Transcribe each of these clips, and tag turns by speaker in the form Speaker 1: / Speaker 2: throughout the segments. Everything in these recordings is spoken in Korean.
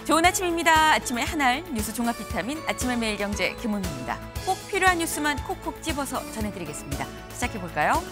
Speaker 1: 좋은 아침입니다. 아침의 하나알 뉴스 종합 비타민 아침의 매일경제 김은미입니다. 꼭 필요한 뉴스만 콕콕 집어서 전해드리겠습니다. 시작해볼까요?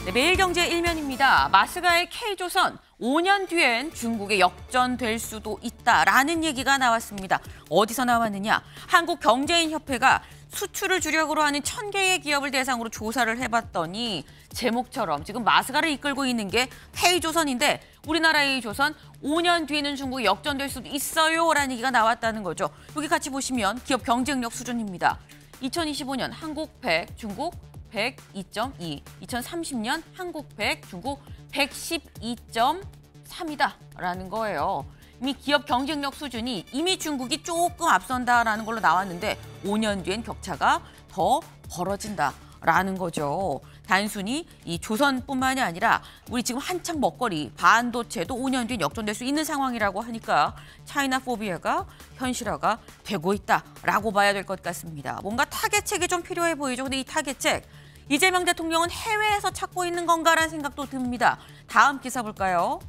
Speaker 1: 네, 매일경제 일면입니다. 마스가의 K조선 5년 뒤엔 중국에 역전될 수도 있다라는 얘기가 나왔습니다. 어디서 나왔느냐? 한국경제인협회가 수출을 주력으로 하는 1000개의 기업을 대상으로 조사를 해봤더니 제목처럼 지금 마스가를 이끌고 있는 게 K조선인데 우리나라의 조선 5년 뒤에는 중국이 역전될 수도 있어요라는 얘기가 나왔다는 거죠. 여기 같이 보시면 기업 경쟁력 수준입니다. 2025년 한국 100, 중국 102.2, 2030년 한국 100, 중국 112.3이다라는 거예요. 이미 기업 경쟁력 수준이 이미 중국이 조금 앞선다라는 걸로 나왔는데 5년 뒤엔 격차가 더 벌어진다라는 거죠. 단순히 이 조선뿐만이 아니라 우리 지금 한창 먹거리 반도체도 5년 뒤엔 역전될 수 있는 상황이라고 하니까 차이나 포비아가 현실화가 되고 있다라고 봐야 될 것 같습니다. 뭔가 타겟책이 좀 필요해 보이죠. 근데 이 타겟책 이재명 대통령은 해외에서 찾고 있는 건가라는 생각도 듭니다. 다음 기사 볼까요?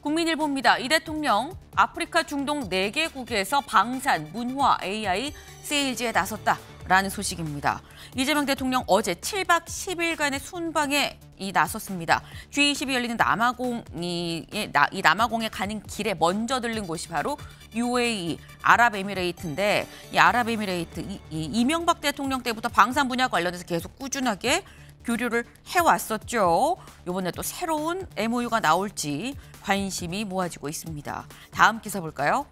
Speaker 1: 국민일보입니다. 이 대통령 아프리카 중동 4개국에서 방산, 문화, AI, 세일즈에 나섰다라는 소식입니다. 이재명 대통령 어제 7박 10일간의 순방에 나섰습니다. G20이 열리는 남아공에 가는 길에 먼저 들른 곳이 바로 UAE, 아랍에미레이트인데 이 아랍에미레이트 이명박 대통령 때부터 방산 분야 관련해서 계속 꾸준하게 교류를 해왔었죠. 이번에 또 새로운 MOU가 나올지 관심이 모아지고 있습니다. 다음 기사 볼까요?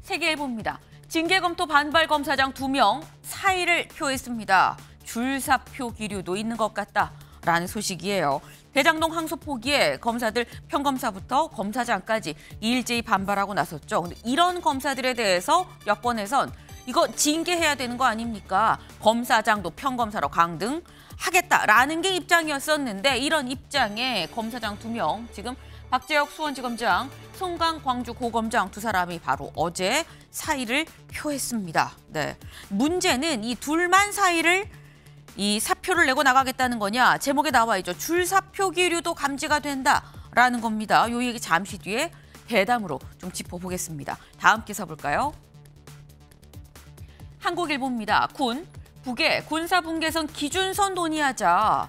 Speaker 1: 세계일보입니다. 징계검토 반발 검사장 2명 사의를 표했습니다. 줄사표 기류도 있는 것 같다라는 소식이에요. 대장동 항소 포기에 검사들 평검사부터 검사장까지 일제히 반발하고 나섰죠. 근데 이런 검사들에 대해서 여권에선 이거 징계해야 되는 거 아닙니까? 검사장도 평검사로 강등하겠다라는 게 입장이었었는데 이런 입장에 검사장 2명, 지금 박재혁 수원지검장, 송강 광주 고검장 2사람이 바로 어제 사의를 표했습니다. 네, 문제는 이 둘만 이 사표를 내고 나가겠다는 거냐? 제목에 나와 있죠. 줄사표 기류도 감지가 된다라는 겁니다. 이 얘기 잠시 뒤에 대담으로 좀 짚어보겠습니다. 다음 기사 볼까요? 한국일보입니다. 북의 군사분계선 기준선 논의하자.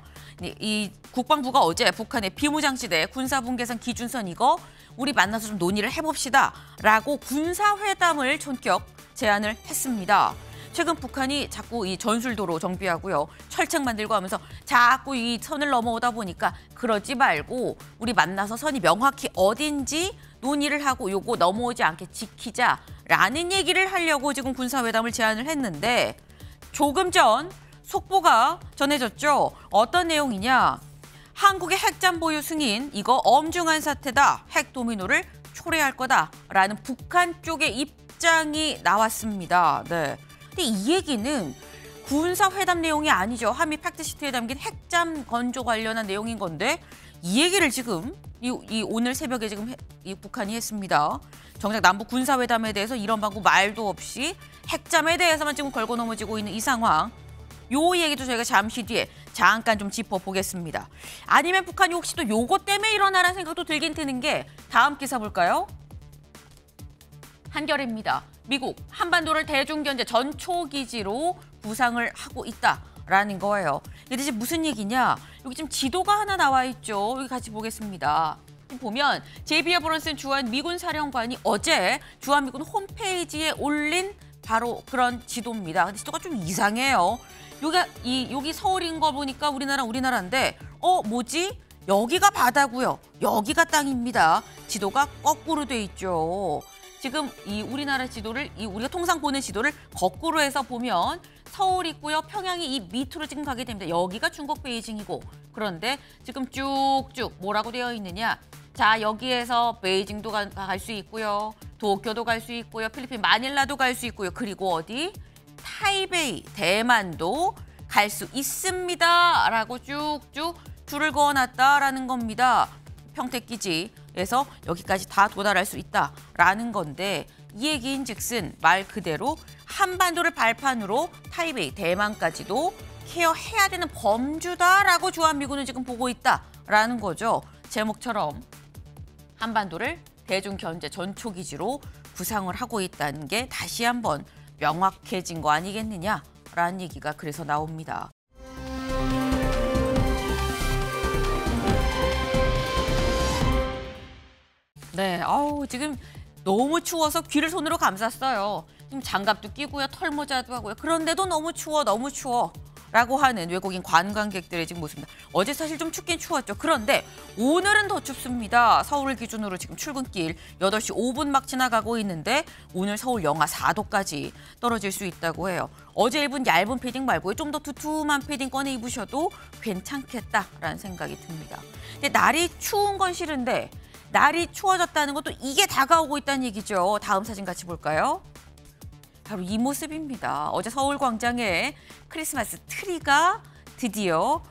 Speaker 1: 이 국방부가 어제 북한의 비무장지대 군사분계선 기준선 이거 우리 만나서 좀 논의를 해봅시다라고 군사회담을 전격 제안을 했습니다. 최근 북한이 자꾸 이 전술도로 정비하고요. 철책 만들고 하면서 자꾸 이 선을 넘어오다 보니까 그러지 말고 우리 만나서 선이 명확히 어딘지 논의를 하고 요거 넘어오지 않게 지키자라는 얘기를 하려고 지금 군사회담을 제안을 했는데 조금 전 속보가 전해졌죠. 어떤 내용이냐. 한국의 핵잠 보유 승인 이거 엄중한 사태다. 핵 도미노를 초래할 거다라는 북한 쪽의 입장이 나왔습니다. 네. 근데 이 얘기는 군사회담 내용이 아니죠. 한미 팩트시트에 담긴 핵잠 건조 관련한 내용인 건데 이 얘기를 지금 오늘 새벽에 지금 북한이 했습니다. 정작 남북 군사회담에 대해서 이런 방구 말도 없이 핵잠에 대해서만 지금 걸고 넘어지고 있는 이 상황. 요 얘기도 저희가 잠시 뒤에 잠깐 좀 짚어보겠습니다. 아니면 북한이 혹시 또 요거 때문에 일어나라는 생각도 들긴 드는 게 다음 기사 볼까요? 한겨레입니다. 미국 한반도를 대중견제 전초기지로 구상을 하고 있다라는 거예요. 이게 대체 무슨 얘기냐? 여기 지금 지도가 하나 나와 있죠. 여기 같이 보겠습니다. 보면 제비 에버런슨 주한 미군 사령관이 어제 주한미군 홈페이지에 올린 바로 그런 지도입니다. 근데 지도가 좀 이상해요. 여기 서울인 거 보니까 우리나라인데 뭐지? 여기가 바다고요. 여기가 땅입니다. 지도가 거꾸로 돼 있죠. 지금 이 우리나라 지도를 우리가 통상 보는 지도를 거꾸로 해서 보면 서울 있고요. 평양이 이 밑으로 지금 가게 됩니다. 여기가 중국 베이징이고 그런데 지금 쭉쭉 뭐라고 되어 있느냐. 자, 여기에서 베이징도 갈 수 있고요. 도쿄도 갈 수 있고요. 필리핀 마닐라도 갈 수 있고요. 그리고 어디? 타이베이, 대만도 갈 수 있습니다. 라고 쭉쭉 줄을 그어놨다라는 겁니다. 평택기지에서 여기까지 다 도달할 수 있다라는 건데 이 얘기인즉슨 말 그대로 한반도를 발판으로 타이베이, 대만까지도 케어해야 되는 범주다라고 주한미군은 지금 보고 있다라는 거죠. 제목처럼 한반도를 대중경제 전초기지로 구상을 하고 있다는 게 다시 한번 명확해진 거 아니겠느냐라는 얘기가 그래서 나옵니다. 네, 지금 너무 추워서 귀를 손으로 감쌌어요. 지금 장갑도 끼고요, 털모자도 하고요. 그런데도 너무 추워, 너무 추워. 라고 하는 외국인 관광객들의 지금 모습입니다. 어제 사실 좀 춥긴 추웠죠. 그런데 오늘은 더 춥습니다. 서울을 기준으로 지금 출근길 8시 5분 막 지나가고 있는데 오늘 서울 영하 4도까지 떨어질 수 있다고 해요. 어제 입은 얇은 패딩 말고 좀 더 두툼한 패딩 꺼내 입으셔도 괜찮겠다라는 생각이 듭니다. 근데 날이 추운 건 싫은데 날이 추워졌다는 것도 이게 다가오고 있다는 얘기죠. 다음 사진 같이 볼까요? 바로 이 모습입니다. 어제 서울 광장에 크리스마스 트리가 드디어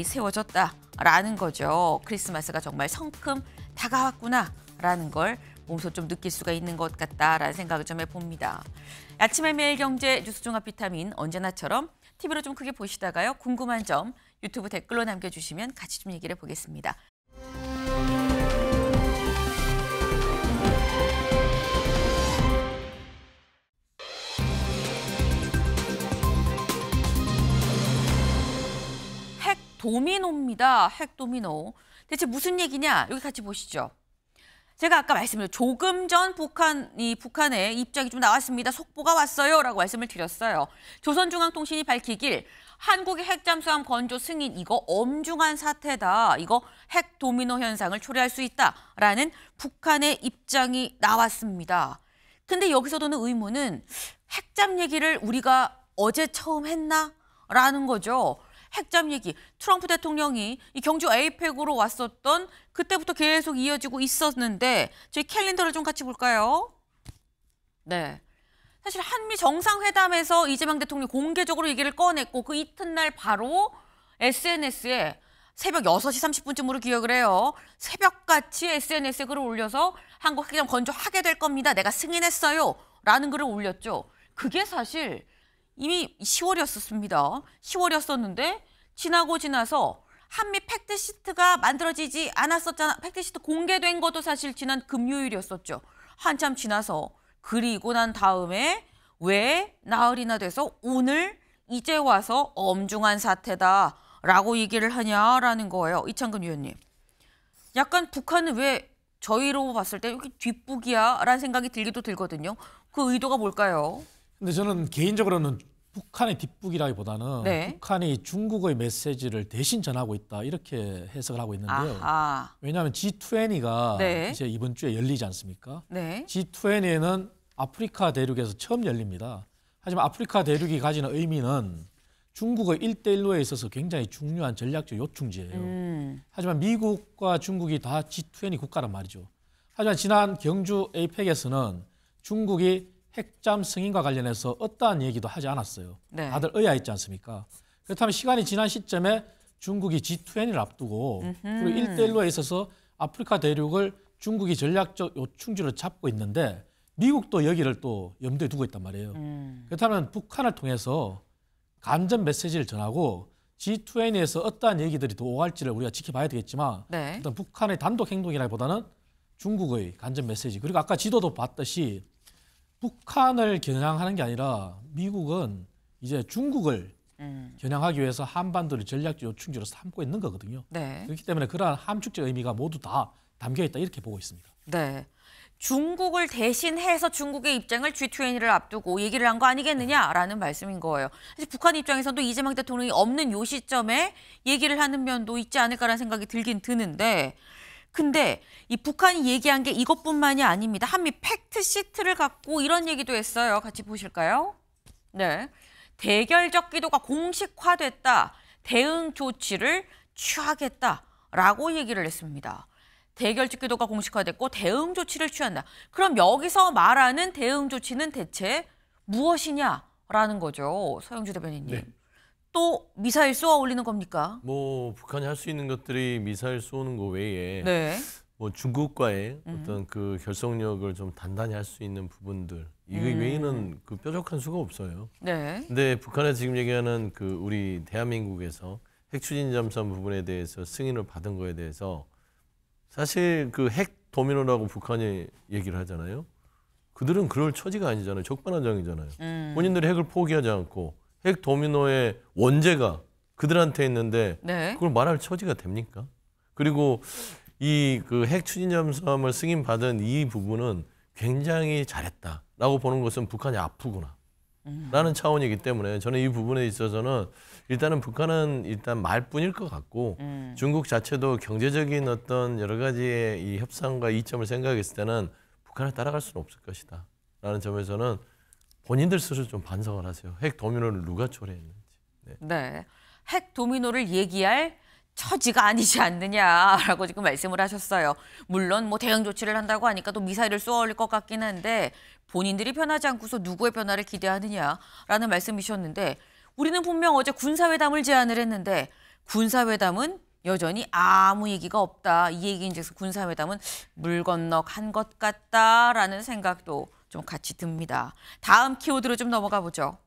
Speaker 1: 세워졌다라는 거죠. 크리스마스가 정말 성큼 다가왔구나라는 걸 몸소 좀 느낄 수가 있는 것 같다라는 생각을 좀 해봅니다. 아침의 매일경제 뉴스 종합 비타민 언제나처럼 TV로 좀 크게 보시다가요. 궁금한 점 유튜브 댓글로 남겨주시면 같이 좀 얘기를 해보겠습니다. 도미노입니다. 핵 도미노. 대체 무슨 얘기냐? 여기 같이 보시죠. 제가 아까 말씀드린 조금 전 북한의 입장이 좀 나왔습니다. 속보가 왔어요. 라고 말씀을 드렸어요. 조선중앙통신이 밝히길 한국의 핵잠수함 건조 승인 이거 엄중한 사태다. 이거 핵 도미노 현상을 초래할 수 있다라는 북한의 입장이 나왔습니다. 근데 여기서 드는 의문은 핵잠 얘기를 우리가 어제 처음 했나? 라는 거죠. 핵잠 얘기, 트럼프 대통령이 이 경주 에이펙으로 왔었던 그때부터 계속 이어지고 있었는데 저희 캘린더를 좀 같이 볼까요? 네, 사실 한미 정상회담에서 이재명 대통령이 공개적으로 얘기를 꺼냈고 그 이튿날 바로 SNS에 새벽 6시 30분쯤으로 기억을 해요. 새벽같이 SNS에 글을 올려서 한국 핵잠 건조하게 될 겁니다. 내가 승인했어요. 라는 글을 올렸죠. 그게 사실 이미 10월이었습니다. 10월이었었는데 지나서 한미 팩트시트가 만들어지지 않았었잖아. 팩트시트 공개된 것도 사실 지난 금요일이었었죠. 한참 지나서 그리고 난 다음에 왜 나흘이나 돼서 오늘 이제 와서 엄중한 사태다라고 얘기를 하냐라는 거예요. 이창근 위원님. 약간 북한은 왜 저희로 봤을 때 여기 뒷북이야라는 생각이 들기도 들거든요. 그 의도가 뭘까요?
Speaker 2: 근데 저는 개인적으로는 북한의 뒷북이라기보다는
Speaker 1: 네.
Speaker 2: 북한이 중국의 메시지를 대신 전하고 있다 이렇게 해석을 하고 있는데요.
Speaker 1: 아하.
Speaker 2: 왜냐하면 G20가
Speaker 1: 네.
Speaker 2: 이제 이번 주에 열리지 않습니까?
Speaker 1: 네.
Speaker 2: G20는 아프리카 대륙에서 처음 열립니다. 하지만 아프리카 대륙이 가지는 의미는 중국의 1대1로에 있어서 굉장히 중요한 전략적 요충지예요. 하지만 미국과 중국이 다 G20 국가란 말이죠. 하지만 지난 경주 에이펙에서는 중국이 핵잠 승인과 관련해서 어떠한 얘기도 하지 않았어요.
Speaker 1: 네.
Speaker 2: 다들 의아했지 않습니까? 그렇다면 시간이 지난 시점에 중국이 G20를 앞두고 그리고 1대1로에 있어서 아프리카 대륙을 중국이 전략적 요충지로 잡고 있는데 미국도 여기를 또 염두에 두고 있단 말이에요. 그렇다면 북한을 통해서 간접 메시지를 전하고 G20에서 어떠한 얘기들이 더 오갈지를 우리가 지켜봐야 되겠지만
Speaker 1: 네.
Speaker 2: 일단 북한의 단독 행동이라기보다는 중국의 간접 메시지 그리고 아까 지도도 봤듯이 북한을 겨냥하는 게 아니라 미국은 이제 중국을 겨냥하기 위해서 한반도를 전략적 요충지로 삼고 있는 거거든요.
Speaker 1: 네.
Speaker 2: 그렇기 때문에 그러한 함축적 의미가 모두 다 담겨 있다 이렇게 보고 있습니다.
Speaker 1: 네. 중국을 대신해서 중국의 입장을 G20를 앞두고 얘기를 한 거 아니겠느냐라는 말씀인 거예요. 사실 북한 입장에서도 이재명 대통령이 없는 요 시점에 얘기를 하는 면도 있지 않을까라는 생각이 들긴 드는데 근데 이 북한이 얘기한 게 이것뿐만이 아닙니다. 한미 팩트시트를 갖고 이런 얘기도 했어요. 같이 보실까요? 네. 대결적 기도가 공식화됐다. 대응 조치를 취하겠다라고 얘기를 했습니다. 대결적 기도가 공식화됐고 대응 조치를 취한다. 그럼 여기서 말하는 대응 조치는 대체 무엇이냐라는 거죠. 서영주 대변인님.
Speaker 3: 네.
Speaker 1: 또 미사일 쏘아 올리는 겁니까?
Speaker 3: 뭐 북한이 할 수 있는 것들이 미사일 쏘는 거 외에
Speaker 1: 네.
Speaker 3: 뭐 중국과의 어떤 그 결속력을 좀 단단히 할 수 있는 부분들 이거 외에는 그 뾰족한 수가 없어요.
Speaker 1: 네.
Speaker 3: 근데 북한에서 지금 얘기하는 그 우리 대한민국에서 핵 추진 잠수함 부분에 대해서 승인을 받은 거에 대해서 사실 그 핵 도미노라고 북한이 얘기를 하잖아요. 그들은 그럴 처지가 아니잖아요. 적반하장이잖아요. 본인들이 핵을 포기하지 않고 핵 도미노의 원죄가 그들한테 있는데
Speaker 1: 네.
Speaker 3: 그걸 말할 처지가 됩니까? 그리고 이 그 핵 추진 잠수함을 승인받은 이 부분은 굉장히 잘했다라고 보는 것은 북한이 아프구나 라는 차원이기 때문에 저는 이 부분에 있어서는 일단은 북한은 일단 말뿐일 것 같고 중국 자체도 경제적인 어떤 여러 가지의 이 협상과 이점을 생각했을 때는 북한을 따라갈 수는 없을 것이다 라는 점에서는 본인들 스스로 좀 반성을 하세요. 핵 도미노를 누가 초래했는지. 네.
Speaker 1: 네. 핵 도미노를 얘기할 처지가 아니지 않느냐라고 지금 말씀을 하셨어요. 물론 뭐 대응 조치를 한다고 하니까 또 미사일을 쏘아 올릴 것 같긴 한데 본인들이 변하지 않고서 누구의 변화를 기대하느냐라는 말씀이셨는데 우리는 분명 어제 군사회담을 제안을 했는데 군사회담은 여전히 아무 얘기가 없다. 이 얘기인즉슨 군사회담은 물 건너 간 것 같다라는 생각도 좀 같이 듭니다. 다음 키워드로 좀 넘어가 보죠.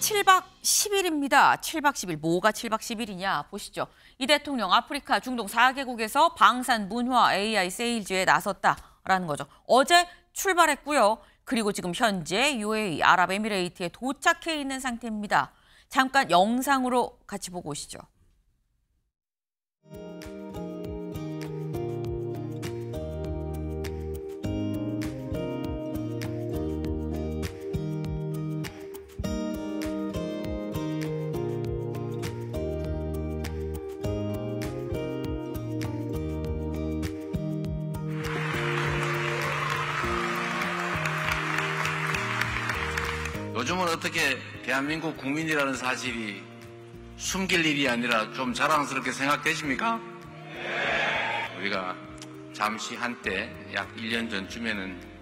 Speaker 1: (7박 10일입니다. 7박 10일. 뭐가 7박 10일이냐 보시죠. 이 대통령 아프리카 중동 4개국에서 방산, 문화, AI, 세일즈에 나섰다라는 거죠. 어제 출발했고요. 그리고 지금 현재 UAE, 아랍에미레이트에 도착해 있는 상태입니다. 잠깐 영상으로 같이 보고 오시죠.
Speaker 4: 요즘은 어떻게 대한민국 국민이라는 사실이 숨길 일이 아니라 좀 자랑스럽게 생각되십니까? 우리가 잠시 한때 약 1년 전쯤에는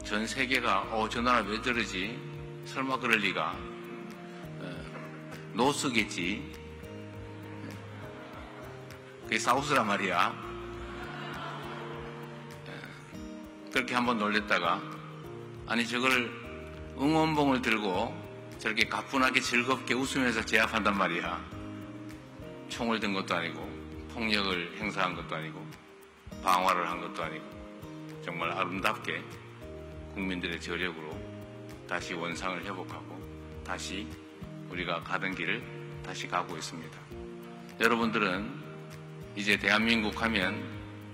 Speaker 4: 전 세계가 저 나라 왜 저러지? 설마 그럴 리가? 노스겠지? 그게 사우스란 말이야. 그렇게 한번 놀랬다가 아니 저걸 응원봉을 들고 저렇게 가뿐하게 즐겁게 웃으면서 제압한단 말이야. 총을 든 것도 아니고 폭력을 행사한 것도 아니고 방화를 한 것도 아니고 정말 아름답게 국민들의 저력으로 다시 원상을 회복하고 다시 우리가 가던 길을 다시 가고 있습니다. 여러분들은 이제 대한민국 하면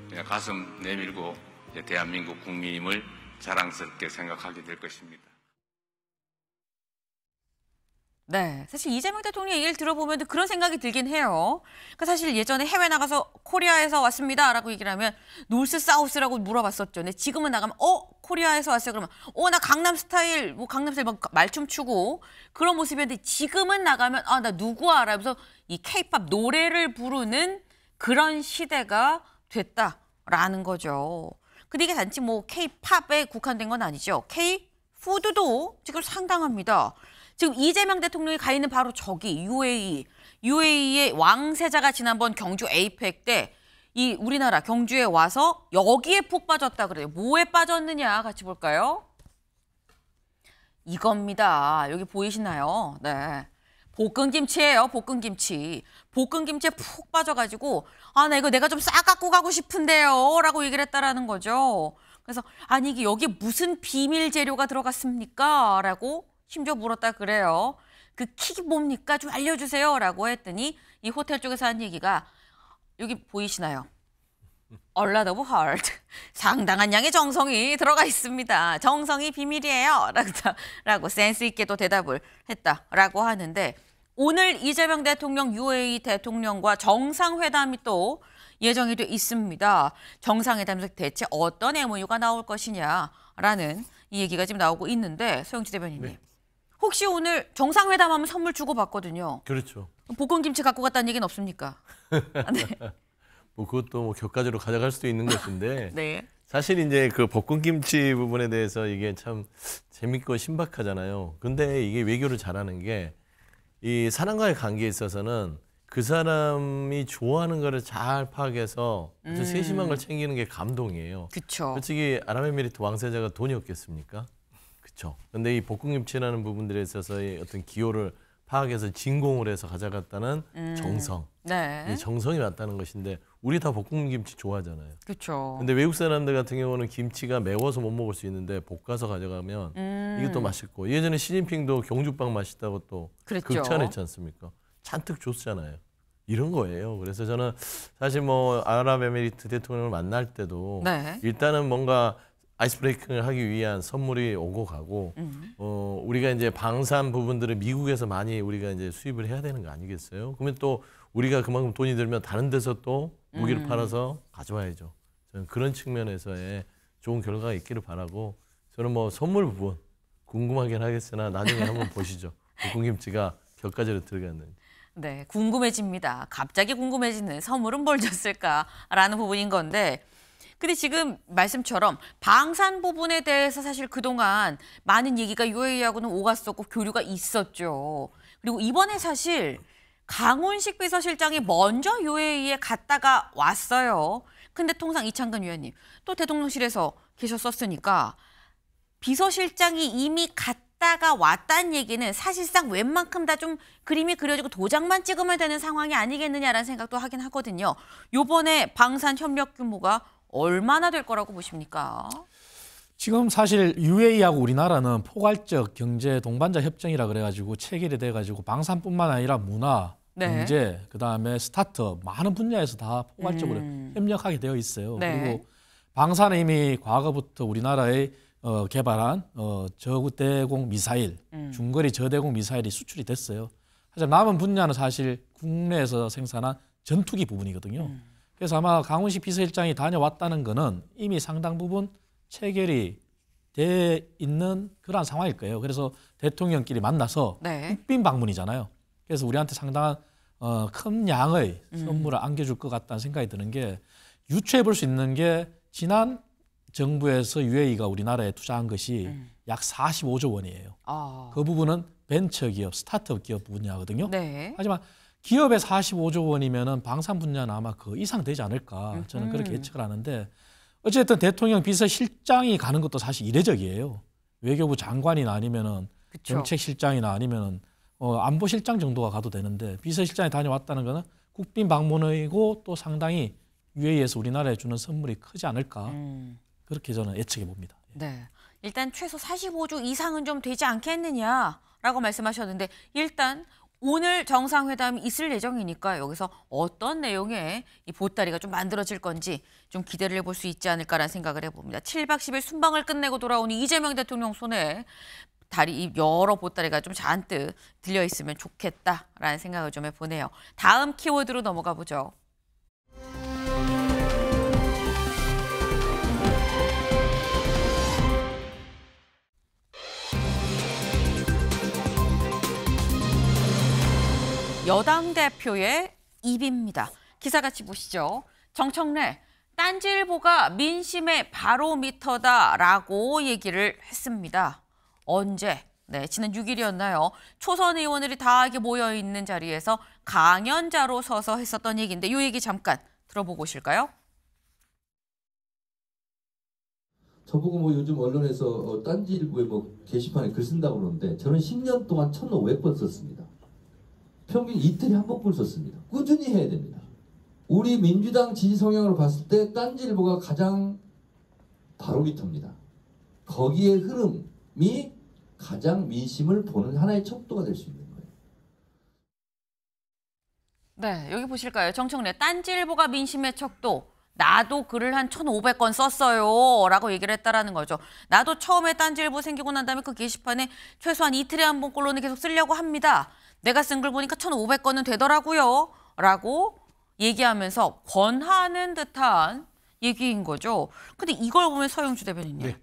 Speaker 4: 그냥 가슴 내밀고 이제 대한민국 국민임을 자랑스럽게 생각하게 될 것입니다.
Speaker 1: 네, 사실 이재명 대통령 얘기를 들어보면 그런 생각이 들긴 해요. 그러니까 사실 예전에 해외 나가서 코리아에서 왔습니다라고 얘기를 하면 노스 사우스라고 물어봤었죠. 근데 지금은 나가면 코리아에서 왔어요. 그러면 나 강남 스타일 막 말춤 추고 그런 모습이었는데 지금은 나가면 나 누구 알아? 그래서 이 케이팝 노래를 부르는 그런 시대가 됐다라는 거죠. 근데 이게 단지 뭐 케이팝에 국한된 건 아니죠. K-푸드도 지금 상당합니다. 지금 이재명 대통령이 가 있는 바로 저기 UAE의 왕세자가 지난번 경주 에이펙 때 이 우리나라 경주에 와서 여기에 푹 빠졌다 그래요. 뭐에 빠졌느냐 같이 볼까요? 이겁니다. 여기 보이시나요? 네. 볶은김치예요. 볶은김치. 볶은김치에 푹 빠져가지고 나 이거 내가 좀 싸 갖고 가고 싶은데요 라고 얘기를 했다라는 거죠. 그래서 아니 이게 여기 무슨 비밀 재료가 들어갔습니까? 라고 심지어 물었다 그래요. 그 킥이 뭡니까? 좀 알려주세요 라고 했더니 이 호텔 쪽에서 한 얘기가 여기 보이시나요? A lot of heart. 상당한 양의 정성이 들어가 있습니다. 정성이 비밀이에요. 라고 센스 있게 또 대답을 했다라고 하는데 오늘 이재명 대통령 UAE 대통령과 정상회담이 또 예정이 돼 있습니다. 정상회담에서 대체 어떤 MOU가 나올 것이냐라는 이 얘기가 지금 나오고 있는데 소영지 대변인님.
Speaker 3: 네.
Speaker 1: 혹시 오늘 정상회담하면 선물 주고받거든요.
Speaker 3: 그렇죠.
Speaker 1: 볶음김치 갖고 갔다는 얘기는 없습니까? 네.
Speaker 3: 뭐 그것도 뭐 격가지로 가져갈 수도 있는 것인데
Speaker 1: 네.
Speaker 3: 사실 이제 그 볶음김치 부분에 대해서 이게 참 재밌고 신박하잖아요. 근데 이게 외교를 잘하는 게 이 사람과의 관계에 있어서는 그 사람이 좋아하는 거를 잘 파악해서 아주 세심한 걸 챙기는 게 감동이에요.
Speaker 1: 그렇죠.
Speaker 3: 솔직히 아랍에미리트 왕세자가 돈이 없겠습니까? 그렇죠. 근데 이 볶음김치라는 부분들에 있어서의 어떤 기호를 파악해서 진공을 해서 가져갔다는 정성.
Speaker 1: 네.
Speaker 3: 이 정성이 맞다는 것인데 우리 다 볶음김치 좋아하잖아요.
Speaker 1: 그렇죠.
Speaker 3: 근데 외국 사람들 같은 경우는 김치가 매워서 못 먹을 수 있는데 볶아서 가져가면 이게 또 맛있고 예전에 시진핑도 경주빵 맛있다고 또
Speaker 1: 그랬죠.
Speaker 3: 극찬했지 않습니까? 잔뜩 줬잖아요. 이런 거예요. 그래서 저는 사실 뭐 아랍에미리트 대통령을 만날 때도
Speaker 1: 네.
Speaker 3: 일단은 뭔가 아이스 브레이킹을 하기 위한 선물이 오고 가고 우리가 이제 방산 부분들을 미국에서 많이 우리가 이제 수입을 해야 되는 거 아니겠어요? 그러면 또 우리가 그만큼 돈이 들면 다른 데서 또 무기를 팔아서 가져와야죠. 저는 그런 측면에서의 좋은 결과가 있기를 바라고 저는 뭐 선물 부분 궁금하긴 하겠으나 나중에 한번 보시죠. 볶음김치가 격가지로 들어갔는지.
Speaker 1: 네, 궁금해집니다. 갑자기 궁금해지는 선물은 뭘 줬을까라는 부분인 건데 근데 지금 말씀처럼 방산 부분에 대해서 사실 그동안 많은 얘기가 UAE하고는 오갔었고 교류가 있었죠. 그리고 이번에 사실 강훈식 비서실장이 먼저 UAE에 갔다가 왔어요. 근데 통상 이창근 위원님 또 대통령실에서 계셨었으니까 비서실장이 이미 갔다가 왔다는 얘기는 사실상 웬만큼 다 좀 그림이 그려지고 도장만 찍으면 되는 상황이 아니겠느냐라는 생각도 하긴 하거든요. 요번에 방산 협력 규모가 얼마나 될 거라고 보십니까?
Speaker 2: 지금 사실 UAE하고 우리나라는 포괄적 경제 동반자 협정이라 그래가지고 체결이 돼가지고 방산뿐만 아니라 문화,
Speaker 1: 네.
Speaker 2: 경제, 그다음에 스타트업 많은 분야에서 다 포괄적으로 협력하게 되어 있어요.
Speaker 1: 네.
Speaker 2: 그리고 방산은 이미 과거부터 우리나라의 개발한 저대공 미사일, 중거리 저대공 미사일이 수출이 됐어요. 하지만 남은 분야는 사실 국내에서 생산한 전투기 부분이거든요. 그래서 아마 강훈식 비서실장이 다녀왔다는 거는 이미 상당 부분 체결이 돼 있는 그러한 상황일 거예요. 그래서 대통령끼리 만나서
Speaker 1: 네.
Speaker 2: 국빈 방문이잖아요. 그래서 우리한테 상당한 큰 양의 선물을 안겨줄 것 같다는 생각이 드는 게 유추해 볼 수 있는 게 지난 정부에서 UAE가 우리나라에 투자한 것이 약 45조 원이에요.
Speaker 1: 아.
Speaker 2: 그 부분은 벤처기업, 스타트업 기업 분야거든요.
Speaker 1: 네.
Speaker 2: 하지만 기업의 45조 원이면은 방산 분야는 아마 그 이상 되지 않을까 저는 그렇게 예측을 하는데 어쨌든 대통령 비서실장이 가는 것도 사실 이례적이에요. 외교부 장관이나 아니면은
Speaker 1: 그쵸.
Speaker 2: 정책실장이나 아니면은 안보실장 정도가 가도 되는데 비서실장이 다녀왔다는 거는 국빈 방문이고 또 상당히 UAE에서 우리나라에 주는 선물이 크지 않을까 그렇게 저는 예측해 봅니다.
Speaker 1: 네. 일단 최소 45조 이상은 좀 되지 않겠느냐라고 말씀하셨는데 일단 오늘 정상회담이 있을 예정이니까 여기서 어떤 내용의 이 보따리가 좀 만들어질 건지 좀 기대를 해볼 수 있지 않을까라는 생각을 해봅니다. 7박 10일 순방을 끝내고 돌아온 이재명 대통령 손에 여러 보따리가 좀 잔뜩 들려있으면 좋겠다라는 생각을 좀 해보네요. 다음 키워드로 넘어가 보죠. 여당 대표의 입입니다. 기사 같이 보시죠. 정청래, 딴지일보가 민심의 바로미터다라고 얘기를 했습니다. 언제? 네, 지난 6일이었나요? 초선 의원들이 다 이렇게 모여있는 자리에서 강연자로 서서 했었던 얘기인데 이 얘기 잠깐 들어보고 오실까요?
Speaker 5: 저보고 뭐 요즘 언론에서 딴지일보에 뭐 게시판에 글 쓴다고 그러는데 저는 10년 동안 1,500번 썼습니다. 평균 이틀에 한 번꼴 썼습니다. 꾸준히 해야 됩니다. 우리 민주당 지지 성향으로 봤을 때 딴지일보가 가장 바로미터입니다. 거기에 흐름이 가장 민심을 보는 하나의 척도가 될 수 있는 거예요.
Speaker 1: 네, 여기 보실까요? 정청래, 딴지일보가 민심의 척도. 나도 글을 한 1,500건 썼어요 라고 얘기를 했다라는 거죠. 나도 처음에 딴지일보 생기고 난 다음에 그 게시판에 최소한 이틀에 한 번꼴로는 계속 쓰려고 합니다. 내가 쓴 글 보니까 1,500건은 되더라고요 라고 얘기하면서 권하는 듯한 얘기인 거죠. 근데 이걸 보면 서영주 대변인님.
Speaker 3: 네.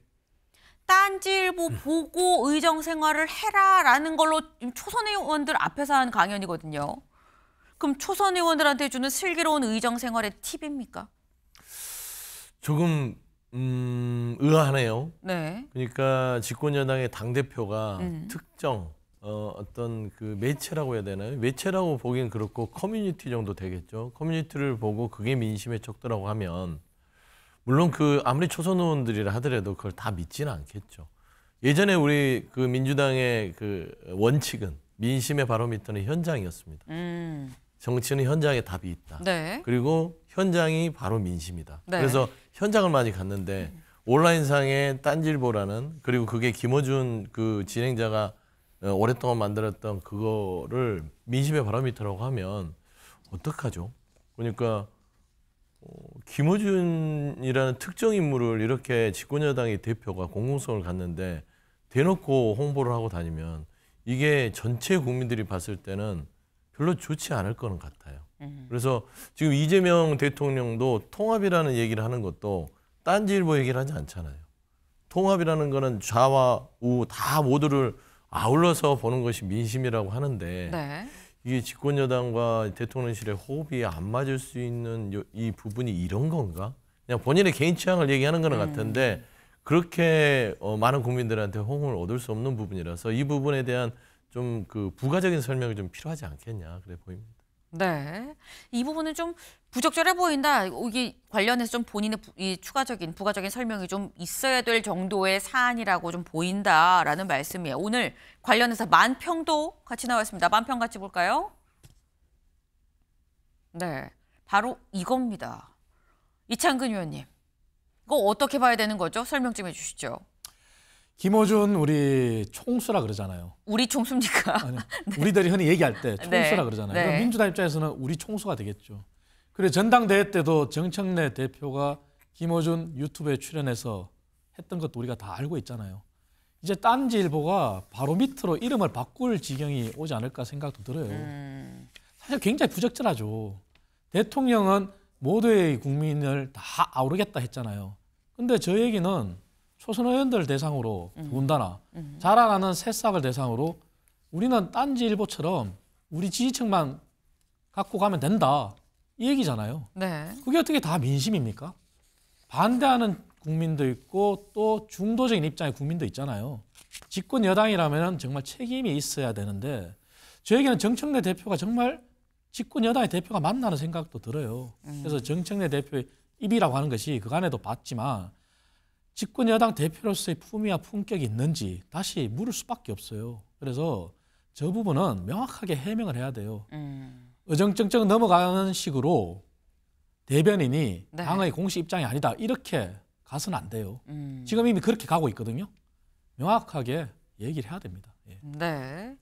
Speaker 1: 딴지일보 보고 의정 생활을 해라라는 걸로 초선 의원들 앞에서 한 강연이거든요. 그럼 초선 의원들한테 주는 슬기로운 의정 생활의 팁입니까?
Speaker 3: 조금 의아하네요.
Speaker 1: 네.
Speaker 3: 그러니까 집권 여당의 당 대표가 특정 어떤 그 매체라고 해야 되나요? 매체라고 보기엔 그렇고 커뮤니티 정도 되겠죠. 커뮤니티를 보고 그게 민심에 적더라고 하면 물론 그 아무리 초선 의원들이라 하더라도 그걸 다 믿지는 않겠죠. 예전에 우리 그 민주당의 그 원칙은 민심의 바로미터는 현장이었습니다. 정치는 현장에 답이 있다.
Speaker 1: 네.
Speaker 3: 그리고 현장이 바로 민심이다.
Speaker 1: 네.
Speaker 3: 그래서 현장을 많이 갔는데 온라인상의 딴질보라는 그리고 그게 김어준 그 진행자가 오랫동안 만들었던 그거를 민심의 바로미터라고 하면 어떡하죠? 그러니까 김어준이라는 특정 인물을 이렇게 집권여당의 대표가 공공성을 갖는데 대놓고 홍보를 하고 다니면 이게 전체 국민들이 봤을 때는 별로 좋지 않을 거는 같아요. 그래서 지금 이재명 대통령도 통합이라는 얘기를 하는 것도 딴지일보 얘기를 하지 않잖아요. 통합이라는 거는 좌와 우 다 모두를 아울러서 보는 것이 민심이라고 하는데
Speaker 1: 네.
Speaker 3: 이게 집권여당과 대통령실의 호흡이 안 맞을 수 있는 이 부분이 이런 건가? 그냥 본인의 개인 취향을 얘기하는 거는 같은데 그렇게 많은 국민들한테 호응을 얻을 수 없는 부분이라서 이 부분에 대한 좀 그 부가적인 설명이 좀 필요하지 않겠냐 그래 보입니다.
Speaker 1: 네. 이 부분은 좀 부적절해 보인다. 이게 관련해서 좀 본인의 이 추가적인 부가적인 설명이 좀 있어야 될 정도의 사안이라고 좀 보인다라는 말씀이에요. 오늘 관련해서 만평도 같이 나왔습니다. 만평 같이 볼까요? 네. 바로 이겁니다. 이창근 의원님. 이거 어떻게 봐야 되는 거죠? 설명 좀 해주시죠.
Speaker 2: 김어준 우리 총수라 그러잖아요.
Speaker 1: 우리 총수입니까?
Speaker 2: 아니, 우리들이 흔히 얘기할 때 총수라
Speaker 1: 네.
Speaker 2: 그러잖아요.
Speaker 1: 네.
Speaker 2: 그럼 민주당 입장에서는 우리 총수가 되겠죠. 그리고 전당대회 때도 정청래 대표가 김어준 유튜브에 출연해서 했던 것도 우리가 다 알고 있잖아요. 이제 딴지일보가 바로 밑으로 이름을 바꿀 지경이 오지 않을까 생각도 들어요. 사실 굉장히 부적절하죠. 대통령은 모두의 국민을 다 아우르겠다 했잖아요. 근데 저 얘기는 초선 의원들 대상으로 더군다나 자라나는 새싹을 대상으로 우리는 딴지일보처럼 우리 지지층만 갖고 가면 된다 이 얘기잖아요.
Speaker 1: 네.
Speaker 2: 그게 어떻게 다 민심입니까? 반대하는 국민도 있고 또 중도적인 입장의 국민도 있잖아요. 집권 여당이라면 정말 책임이 있어야 되는데 저에게는 정청래 대표가 정말 집권 여당의 대표가 맞나는 생각도 들어요. 그래서 정청래 대표의 입이라고 하는 것이 그간에도 봤지만 집권 여당 대표로서의 품위와 품격이 있는지 다시 물을 수밖에 없어요. 그래서 저 부분은 명확하게 해명을 해야 돼요. 어정쩡쩡 넘어가는 식으로 대변인이
Speaker 1: 네.
Speaker 2: 당의 공식 입장이 아니다 이렇게 가서는 안 돼요. 지금 이미 그렇게 가고 있거든요. 명확하게 얘기를 해야 됩니다. 예.
Speaker 1: 네.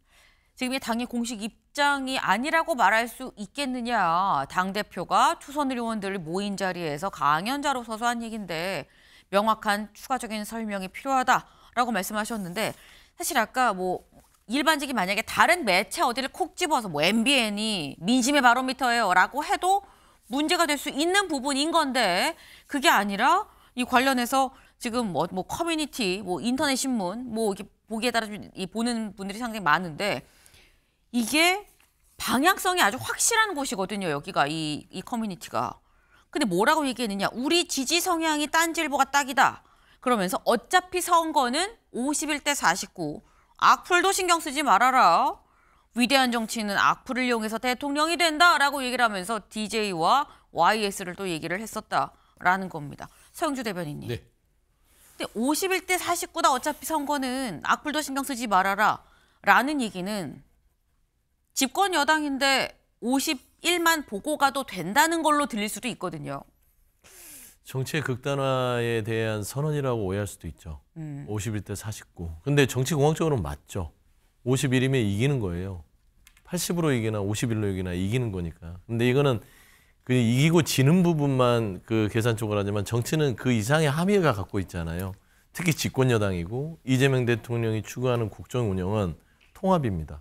Speaker 1: 지금 이 당의 공식 입장이 아니라고 말할 수 있겠느냐. 당대표가 초선 의원들 모인 자리에서 강연자로 서서 한 얘기인데 명확한 추가적인 설명이 필요하다라고 말씀하셨는데 사실 아까 뭐 일반적인 만약에 다른 매체 어디를 콕 집어서 뭐 MBN이 민심의 바로미터예요라고 해도 문제가 될 수 있는 부분인 건데 그게 아니라 이 관련해서 지금 뭐 커뮤니티, 뭐 인터넷 신문, 뭐 이렇게 보기에 따라 이 보는 분들이 상당히 많은데 이게 방향성이 아주 확실한 곳이거든요. 여기가 이 커뮤니티가. 근데 뭐라고 얘기했느냐? 우리 지지 성향이 딴지일보가 딱이다. 그러면서 어차피 선거는 51대 49. 악플도 신경 쓰지 말아라. 위대한 정치는 악플을 이용해서 대통령이 된다라고 얘기를 하면서 DJ와 YS를 또 얘기를 했었다라는 겁니다. 서영주 대변인님.
Speaker 3: 네.
Speaker 1: 근데 51대 49다 어차피 선거는 악플도 신경 쓰지 말아라 라는 얘기는 집권 여당인데 51만 보고 가도 된다는 걸로 들릴 수도 있거든요.
Speaker 3: 정치의 극단화에 대한 선언이라고 오해할 수도 있죠. 51대 49. 근데 정치 공학적으로는 맞죠. 51이면 이기는 거예요. 80으로 이기나 51로 이기나 이기는 거니까. 근데 이거는 그 이기고 지는 부분만 그 계산적으로 하지만 정치는 그 이상의 함의가 갖고 있잖아요. 특히 집권 여당이고 이재명 대통령이 추구하는 국정 운영은 통합입니다.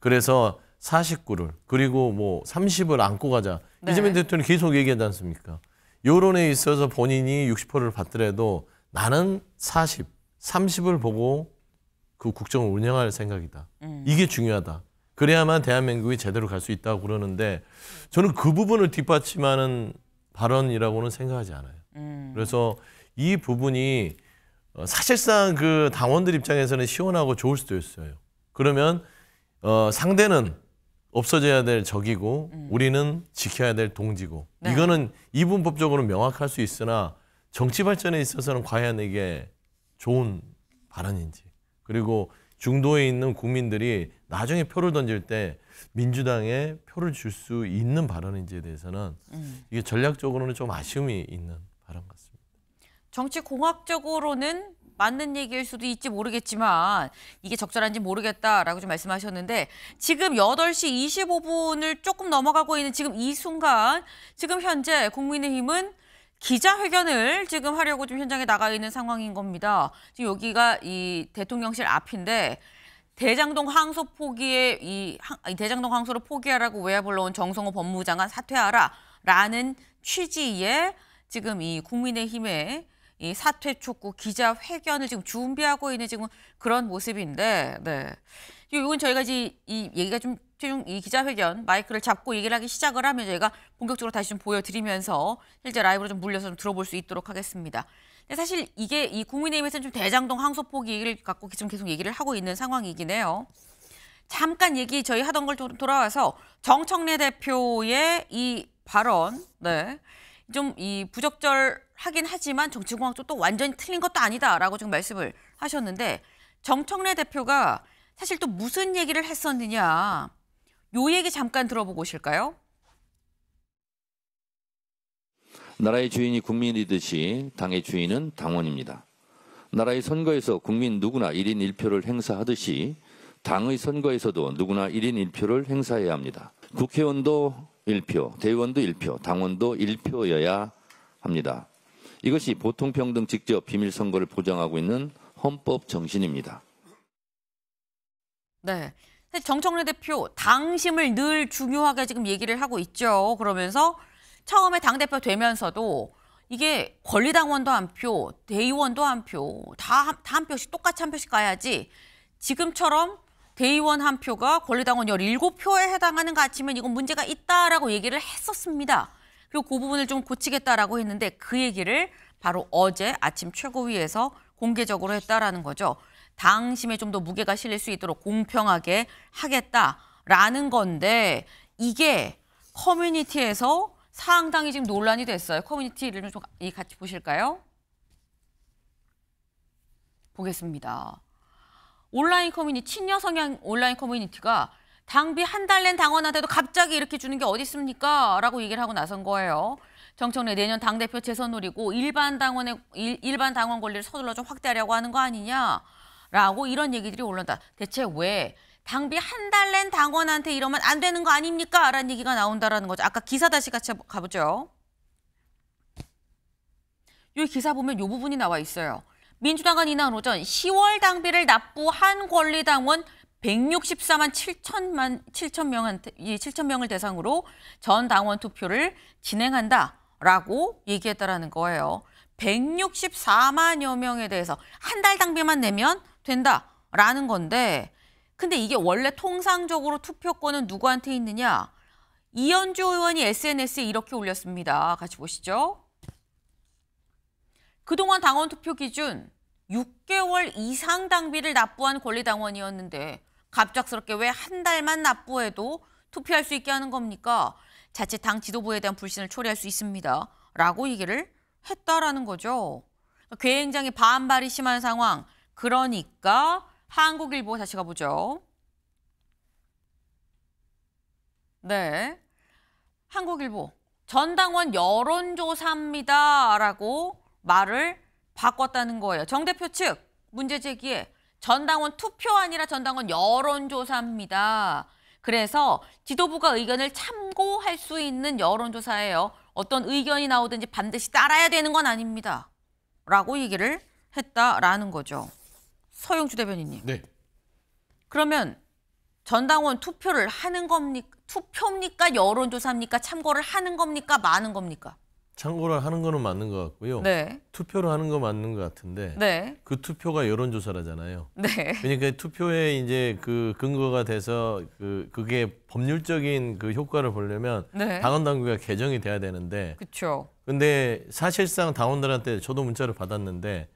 Speaker 3: 그래서 49를 그리고 뭐 30을 안고 가자.
Speaker 1: 네.
Speaker 3: 이재명 대통령이 계속 얘기하지 않습니까? 여론에 있어서 본인이 60%를 받더라도 나는 40, 30을 보고 그 국정을 운영할 생각이다. 이게 중요하다. 그래야만 대한민국이 제대로 갈 수 있다고 그러는데 저는 그 부분을 뒷받침하는 발언이라고는 생각하지 않아요. 그래서 이 부분이 사실상 그 당원들 입장에서는 시원하고 좋을 수도 있어요. 그러면 상대는 없어져야 될 적이고 우리는 지켜야 될 동지고
Speaker 1: 네.
Speaker 3: 이거는 이분법적으로 명확할 수 있으나 정치 발전에 있어서는 과연 이게 좋은 발언인지 그리고 중도에 있는 국민들이 나중에 표를 던질 때 민주당에 표를 줄 수 있는 발언인지에 대해서는 이게 전략적으로는 좀 아쉬움이 있는 발언 같습니다.
Speaker 1: 정치 공학적으로는 맞는 얘기일 수도 있지 모르겠지만 이게 적절한지 모르겠다라고 좀 말씀하셨는데 지금 8시 25분을 조금 넘어가고 있는 지금 이 순간 지금 현재 국민의힘은 기자회견을 지금 하려고 좀 현장에 나가 있는 상황인 겁니다. 지금 여기가 이 대통령실 앞인데 대장동 항소 포기에 이 대장동 항소를 포기하라고 외야 불러온 정성호 법무부 장관 사퇴하라라는 취지의 지금 이 국민의힘의 이 사퇴 촉구 기자회견을 지금 준비하고 있는 지금 그런 모습인데, 네. 이건 저희가 이제 이 얘기가 좀 이 기자회견 마이크를 잡고 얘기를 하기 시작을 하면 저희가 본격적으로 다시 좀 보여드리면서 실제 라이브로 좀 물려서 좀 들어볼 수 있도록 하겠습니다. 근데 사실 이게 이 국민의힘에서는 좀 대장동 항소 포기를 갖고 지금 계속 얘기를 하고 있는 상황이긴 해요. 잠깐 얘기 저희 하던 걸 돌아와서 정청래 대표의 이 발언, 네. 좀 이 부적절하긴 하지만 정치공학적으로 또 완전히 틀린 것도 아니다라고 지금 말씀을 하셨는데 정청래 대표가 사실 또 무슨 얘기를 했었느냐. 요 얘기 잠깐 들어보고 오실까요?
Speaker 6: 나라의 주인이 국민이듯이 당의 주인은 당원입니다. 나라의 선거에서 국민 누구나 1인 1표를 행사하듯이 당의 선거에서도 누구나 1인 1표를 행사해야 합니다. 국회의원도 1표, 대의원도 1표, 당원도 1표여야 합니다. 이것이 보통평등 직접 비밀선거를 보장하고 있는 헌법 정신입니다.
Speaker 1: 네. 정청래 대표 당심을 늘 중요하게 지금 얘기를 하고 있죠. 그러면서 처음에 당대표 되면서도 이게 권리당원도 한 표, 대의원도 한 표, 다 한 표씩 똑같이 한 표씩 가야지 지금처럼 대의원 한 표가 권리당원 17표에 해당하는 것 같으면 이건 문제가 있다라고 얘기를 했었습니다. 그리고 그 부분을 좀 고치겠다라고 했는데 그 얘기를 바로 어제 아침 최고위에서 공개적으로 했다라는 거죠. 당심에 좀 더 무게가 실릴 수 있도록 공평하게 하겠다라는 건데 이게 커뮤니티에서 상당히 지금 논란이 됐어요. 커뮤니티를 좀 같이 보실까요? 보겠습니다. 온라인 커뮤니티, 친여 성향 온라인 커뮤니티가 당비 한 달 낸 당원한테도 갑자기 이렇게 주는 게 어디 있습니까? 라고 얘기를 하고 나선 거예요. 정청래 내년 당대표 재선 노리고 일반 당원 권리를 서둘러 좀 확대하려고 하는 거 아니냐? 라고 이런 얘기들이 올라온다. 대체 왜 당비 한 달 낸 당원한테 이러면 안 되는 거 아닙니까? 라는 얘기가 나온다라는 거죠. 아까 기사 다시 같이 가보죠. 이 기사 보면 이 부분이 나와 있어요. 민주당은 이날 오전 10월 당비를 납부한 권리당원 164만 7천 명을 대상으로 전 당원 투표를 진행한다라고 얘기했다라는 거예요. 164만여 명에 대해서 한 달 당비만 내면 된다라는 건데 근데 이게 원래 통상적으로 투표권은 누구한테 있느냐? 이현주 의원이 SNS에 이렇게 올렸습니다. 같이 보시죠. 그동안 당원 투표 기준 6개월 이상 당비를 납부한 권리당원이었는데 갑작스럽게 왜 한 달만 납부해도 투표할 수 있게 하는 겁니까? 자칫 당 지도부에 대한 불신을 초래할 수 있습니다. 라고 얘기를 했다라는 거죠. 굉장히 반발이 심한 상황. 그러니까 한국일보 다시 가보죠. 네, 한국일보 전당원 여론조사입니다. 라고 말을 바꿨다는 거예요. 정 대표 측 문제 제기에 전당원 투표 아니라 전당원 여론조사입니다. 그래서 지도부가 의견을 참고할 수 있는 여론조사예요. 어떤 의견이 나오든지 반드시 따라야 되는 건 아닙니다. 라고 얘기를 했다라는 거죠. 서영주 대변인님.
Speaker 3: 네.
Speaker 1: 그러면 전당원 투표를 하는 겁니까? 투표입니까? 여론조사입니까? 참고를 하는 겁니까? 마는 겁니까?
Speaker 3: 참고로 하는 거는 맞는 것 같고요.
Speaker 1: 네.
Speaker 3: 투표를 하는 거 맞는 것 같은데
Speaker 1: 네.
Speaker 3: 그 투표가 여론조사라잖아요.
Speaker 1: 네.
Speaker 3: 그러니까 투표에 이제 그 근거가 돼서 그게 법률적인 그 효과를 보려면
Speaker 1: 네.
Speaker 3: 당원 당규가 개정이 돼야 되는데
Speaker 1: 그렇죠.
Speaker 3: 근데 사실상 당원들한테 저도 문자를 받았는데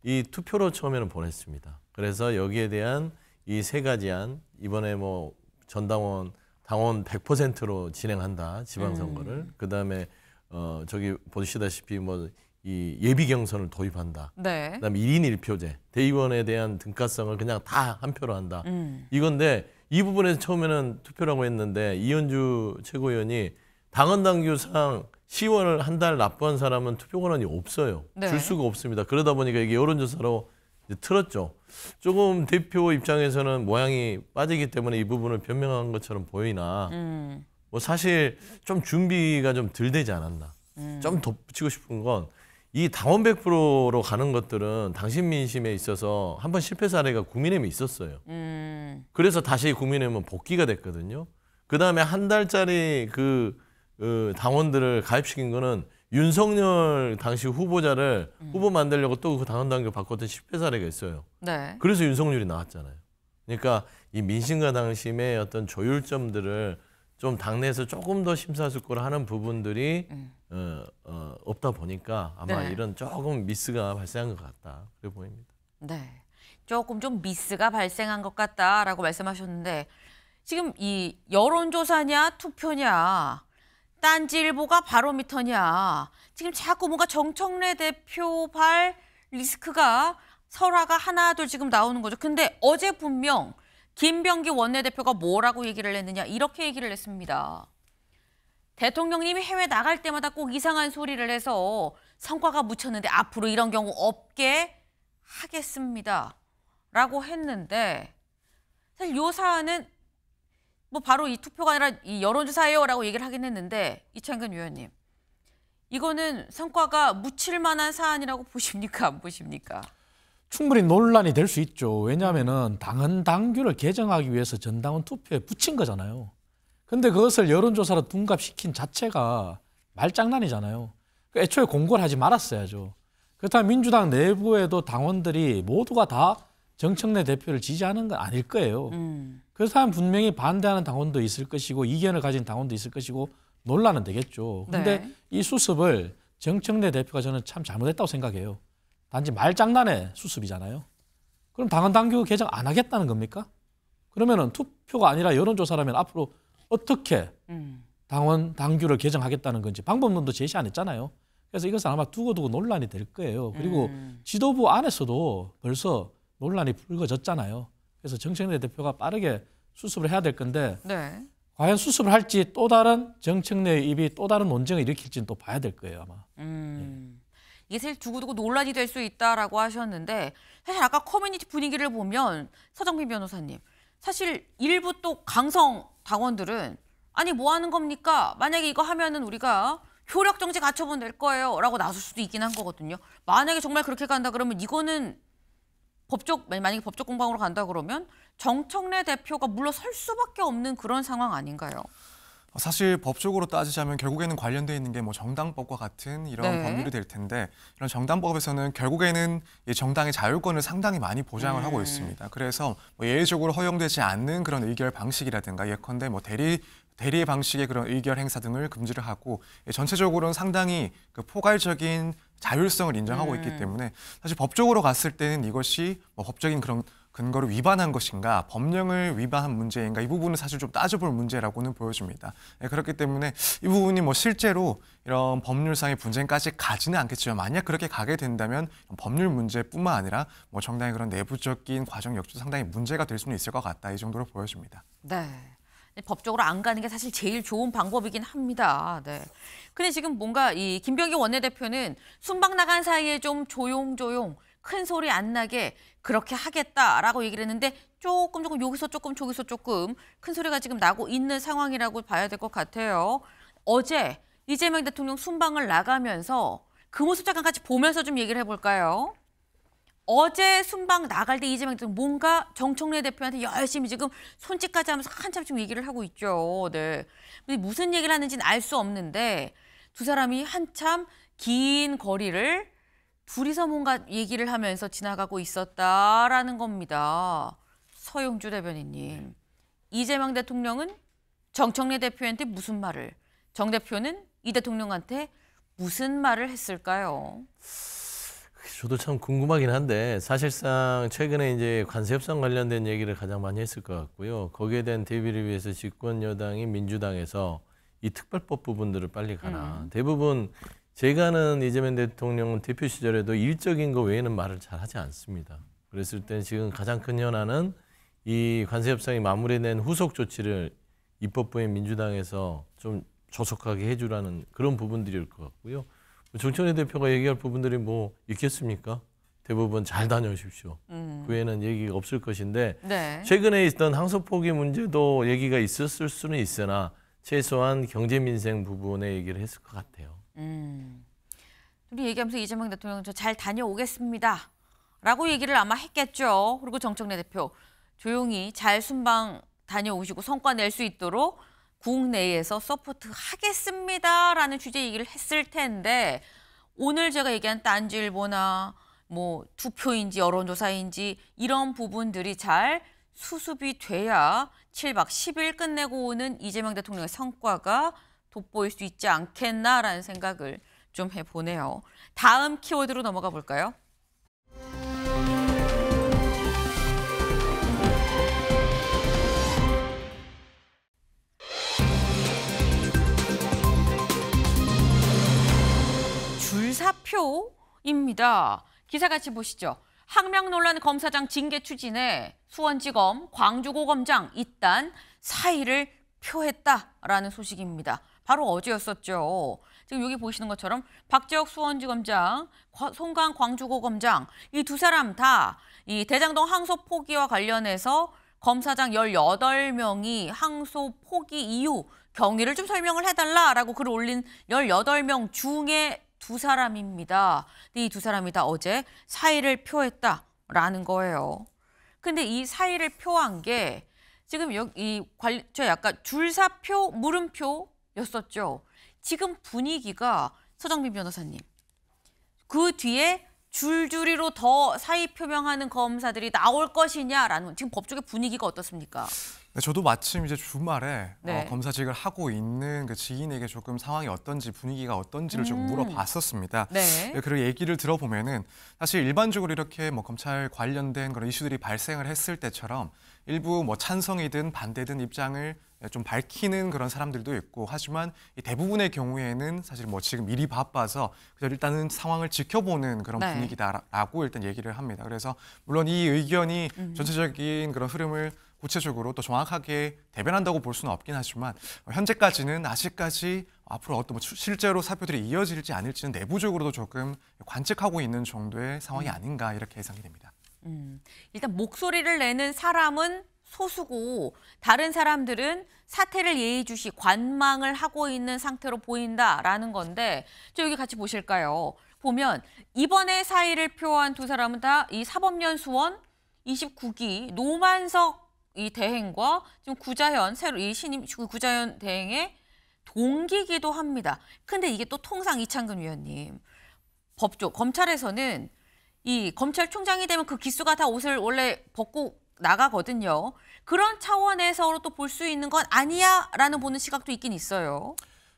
Speaker 3: 이 투표로 처음에는 보냈습니다. 그래서 여기에 대한 이 세 가지 안 이번에 뭐 전당원 당원 100%로 진행한다 지방선거를 그다음에 저기 보시다시피 뭐 이 예비 경선을 도입한다.
Speaker 1: 네.
Speaker 3: 그다음에 1인 1표제 대의원에 대한 등가성을 그냥 다 한 표로 한다. 이건데 이 부분에서 처음에는 투표라고 했는데 이현주 최고위원이 당원 당규상 시원을 한 달 납부한 사람은 투표 권한이 없어요.
Speaker 1: 네.
Speaker 3: 줄 수가 없습니다. 그러다 보니까 이게 여론조사로 이제 틀었죠. 조금 대표 입장에서는 모양이 빠지기 때문에 이 부분을 변명한 것처럼 보이나 뭐 사실 좀 준비가 좀 덜 되지 않았나. 좀 덧붙이고 싶은 건 이 당원 100%로 가는 것들은 당신 민심에 있어서 한번 실패 사례가 국민의힘에 있었어요. 그래서 다시 국민의힘은 복귀가 됐거든요. 그다음에 한 달짜리 그 당원들을 가입시킨 거는 윤석열 당시 후보자를 후보 만들려고 또 그 당원 당규 바꿨던 실패 사례가 있어요.
Speaker 1: 네.
Speaker 3: 그래서 윤석열이 나왔잖아요. 그러니까 이 민심과 당심의 어떤 조율점들을 좀 당내에서 조금 더 심사숙고를 하는 부분들이 없다 보니까 아마
Speaker 1: 네.
Speaker 3: 이런 조금 미스가 발생한 것 같다. 그래 보입니다.
Speaker 1: 네. 조금 좀 미스가 발생한 것 같다라고 말씀하셨는데 지금 이 여론조사냐 투표냐 딴지일보가 바로미터냐 지금 자꾸 뭔가 정청래 대표발 리스크가 설화가 하나둘 지금 나오는 거죠. 근데 어제 분명 김병기 원내대표가 뭐라고 얘기를 했느냐 이렇게 얘기를 했습니다. 대통령님이 해외 나갈 때마다 꼭 이상한 소리를 해서 성과가 묻혔는데 앞으로 이런 경우 없게 하겠습니다. 라고 했는데 사실 이 사안은 뭐 바로 이 투표가 아니라 이 여론조사예요 라고 얘기를 하긴 했는데 이창근 위원님 이거는 성과가 묻힐 만한 사안이라고 보십니까 안 보십니까?
Speaker 2: 충분히 논란이 될 수 있죠. 왜냐하면은 당헌 당규를 개정하기 위해서 전당원 투표에 붙인 거잖아요. 근데 그것을 여론조사로 둔갑시킨 자체가 말장난이잖아요. 애초에 공고를 하지 말았어야죠. 그렇다면 민주당 내부에도 당원들이 모두가 다 정청래 대표를 지지하는 건 아닐 거예요. 그렇다면 분명히 반대하는 당원도 있을 것이고 이견을 가진 당원도 있을 것이고 논란은 되겠죠. 근데
Speaker 1: 네.
Speaker 2: 이 수습을 정청래 대표가 저는 참 잘못했다고 생각해요. 단지 말장난의 수습이잖아요. 그럼 당헌 당규 개정 안 하겠다는 겁니까? 그러면은 투표가 아니라 여론조사라면 앞으로 어떻게 당원 당규를 개정하겠다는 건지 방법론도 제시 안 했잖아요. 그래서 이것은 아마 두고두고 논란이 될 거예요. 그리고 지도부 안에서도 벌써 논란이 불거졌잖아요. 그래서 정청래 대표가 빠르게 수습을 해야 될 건데
Speaker 1: 네.
Speaker 2: 과연 수습을 할지 또 다른 정청래의 입이 또 다른 논쟁을 일으킬지는 또 봐야 될 거예요 아마.
Speaker 1: 이게 사실 두고두고 논란이 될 수 있다라고 하셨는데 사실 아까 커뮤니티 분위기를 보면 서정민 변호사님 사실 일부 또 강성 당원들은 아니 뭐 하는 겁니까? 만약에 이거 하면은 우리가 효력 정지 가처분 낼 거예요 라고 나설 수도 있긴 한 거거든요. 만약에 정말 그렇게 간다 그러면 이거는 만약에 법적 공방으로 간다 그러면 정청래 대표가 물러설 수밖에 없는 그런 상황 아닌가요?
Speaker 7: 사실 법적으로 따지자면 결국에는 관련되어 있는 게 뭐 정당법과 같은 이런
Speaker 1: 네.
Speaker 7: 법률이 될 텐데 이런 정당법에서는 결국에는 이 정당의 자율권을 상당히 많이 보장을 하고 있습니다. 그래서 뭐 예외적으로 허용되지 않는 그런 의결 방식이라든가 예컨대 뭐 대리의 방식의 그런 의결 행사 등을 금지를 하고 전체적으로는 상당히 그 포괄적인 자율성을 인정하고 있기 때문에 사실 법적으로 갔을 때는 이것이 뭐 법적인 그런 근거를 위반한 것인가 법령을 위반한 문제인가 이 부분은 사실 좀 따져볼 문제라고는 보여집니다. 그렇기 때문에 이 부분이 뭐 실제로 이런 법률상의 분쟁까지 가지는 않겠지만 만약 그렇게 가게 된다면 법률 문제뿐만 아니라 뭐 정당의 그런 내부적인 과정 역시 상당히 문제가 될 수는 있을 것 같다 이 정도로 보여집니다.
Speaker 1: 네. 법적으로 안 가는 게 사실 제일 좋은 방법이긴 합니다. 네. 근데 지금 뭔가 이 김병기 원내대표는 순방 나간 사이에 좀 조용조용 큰 소리 안 나게 그렇게 하겠다라고 얘기를 했는데 조금 여기서 조금 저기서 조금 큰 소리가 지금 나고 있는 상황이라고 봐야 될 것 같아요. 어제 이재명 대통령 순방을 나가면서 그 모습 잠깐 같이 보면서 좀 얘기를 해볼까요? 어제 순방 나갈 때 이재명 대통령 뭔가 정청래 대표한테 열심히 지금 손짓까지 하면서 한참 지금 얘기를 하고 있죠. 네. 근데 무슨 얘기를 하는지는 알 수 없는데 두 사람이 한참 긴 거리를 둘이서 뭔가 얘기를 하면서 지나가고 있었다라는 겁니다. 서용주 대변인님, 이재명 대통령은 정청래 대표한테 무슨 말을, 정 대표는 이 대통령한테 무슨 말을 했을까요?
Speaker 3: 저도 참 궁금하긴 한데 사실상 최근에 이제 관세 협상 관련된 얘기를 가장 많이 했을 것 같고요. 거기에 대한 대비를 위해서 집권 여당인 민주당에서 이 특별법 부분들을 빨리 가라. 대부분 제가 아는 이재명 대통령은 대표 시절에도 일적인 거 외에는 말을 잘 하지 않습니다. 그랬을 때 지금 가장 큰 현안은 이 관세 협상이 마무리된 후속 조치를 입법부인 민주당에서 좀 조속하게 해주라는 그런 부분들일 것 같고요. 정청래 대표가 얘기할 부분들이 뭐 있겠습니까? 대부분 잘 다녀오십시오. 그 외에는 얘기가 없을 것인데
Speaker 1: 네.
Speaker 3: 최근에 있던 항소 포기 문제도 얘기가 있었을 수는 있으나 최소한 경제 민생 부분에 얘기를 했을 것 같아요.
Speaker 1: 우리 얘기하면서 이재명 대통령 저 잘 다녀오겠습니다 라고 얘기를 아마 했겠죠. 그리고 정청래 대표 조용히 잘 순방 다녀오시고 성과 낼 수 있도록 국내에서 서포트 하겠습니다라는 취지 얘기를 했을 텐데 오늘 제가 얘기한 딴지일보나 뭐 투표인지 여론조사인지 이런 부분들이 잘 수습이 돼야 7박 10일 끝내고 오는 이재명 대통령의 성과가 돋보일 수 있지 않겠나라는 생각을 좀 해보네요. 다음 키워드로 넘어가 볼까요? 줄사표입니다. 기사 같이 보시죠. 항명 논란 검사장 징계 추진에 수원지검, 광주고검장 이딴 사의를 표했다라는 소식입니다. 바로 어제였었죠. 지금 여기 보시는 것처럼 박재혁 수원지검장, 송강 광주고검장 이 두 사람 다 이 대장동 항소 포기와 관련해서 검사장 18명이 항소 포기 이유 경위를 좀 설명을 해달라라고 글을 올린 18명 중에 두 사람입니다. 이 두 사람이 다 어제 사의를 표했다라는 거예요. 근데 이 사의를 표한 게 지금 저 약간 줄사표, 물음표였었죠. 지금 분위기가 서정민 변호사님, 그 뒤에 줄줄이로 더 사의 표명하는 검사들이 나올 것이냐라는 지금 법조계 분위기가 어떻습니까?
Speaker 7: 네, 저도 마침 이제 주말에
Speaker 1: 네.
Speaker 7: 검사직을 하고 있는 그 지인에게 조금 상황이 어떤지 분위기가 어떤지를 좀 물어봤었습니다.
Speaker 1: 네.
Speaker 7: 네, 그리고 얘기를 들어보면은 사실 일반적으로 이렇게 뭐 검찰 관련된 그런 이슈들이 발생을 했을 때처럼 일부 뭐 찬성이든 반대든 입장을 좀 밝히는 그런 사람들도 있고 하지만 이 대부분의 경우에는 사실 뭐 지금 일이 바빠서 그냥 일단은 상황을 지켜보는 그런
Speaker 1: 네.
Speaker 7: 분위기다라고 일단 얘기를 합니다. 그래서 물론 이 의견이 전체적인 그런 흐름을 구체적으로 또 정확하게 대변한다고 볼 수는 없긴 하지만 현재까지는 아직까지 앞으로 어떤 뭐 실제로 사표들이 이어질지 않을지는 내부적으로도 조금 관측하고 있는 정도의 상황이 아닌가 이렇게 예상이 됩니다.
Speaker 1: 일단 목소리를 내는 사람은 소수고 다른 사람들은 사태를 예의주시 관망을 하고 있는 상태로 보인다라는 건데 저 여기 같이 보실까요? 보면 이번에 사의를 표한 두 사람은 다 이 사법연 수원 29기 노만석 이 대행과 지금 구자현 새로 이 신임 구자현 대행의 동기기도 합니다. 근데 이게 또 통상 이창근 위원님 법조 검찰에서는 이 검찰총장이 되면 그 기수가 다 옷을 원래 벗고 나가거든요. 그런 차원에서 또 볼 수 있는 건 아니야라는 보는 시각도 있긴 있어요.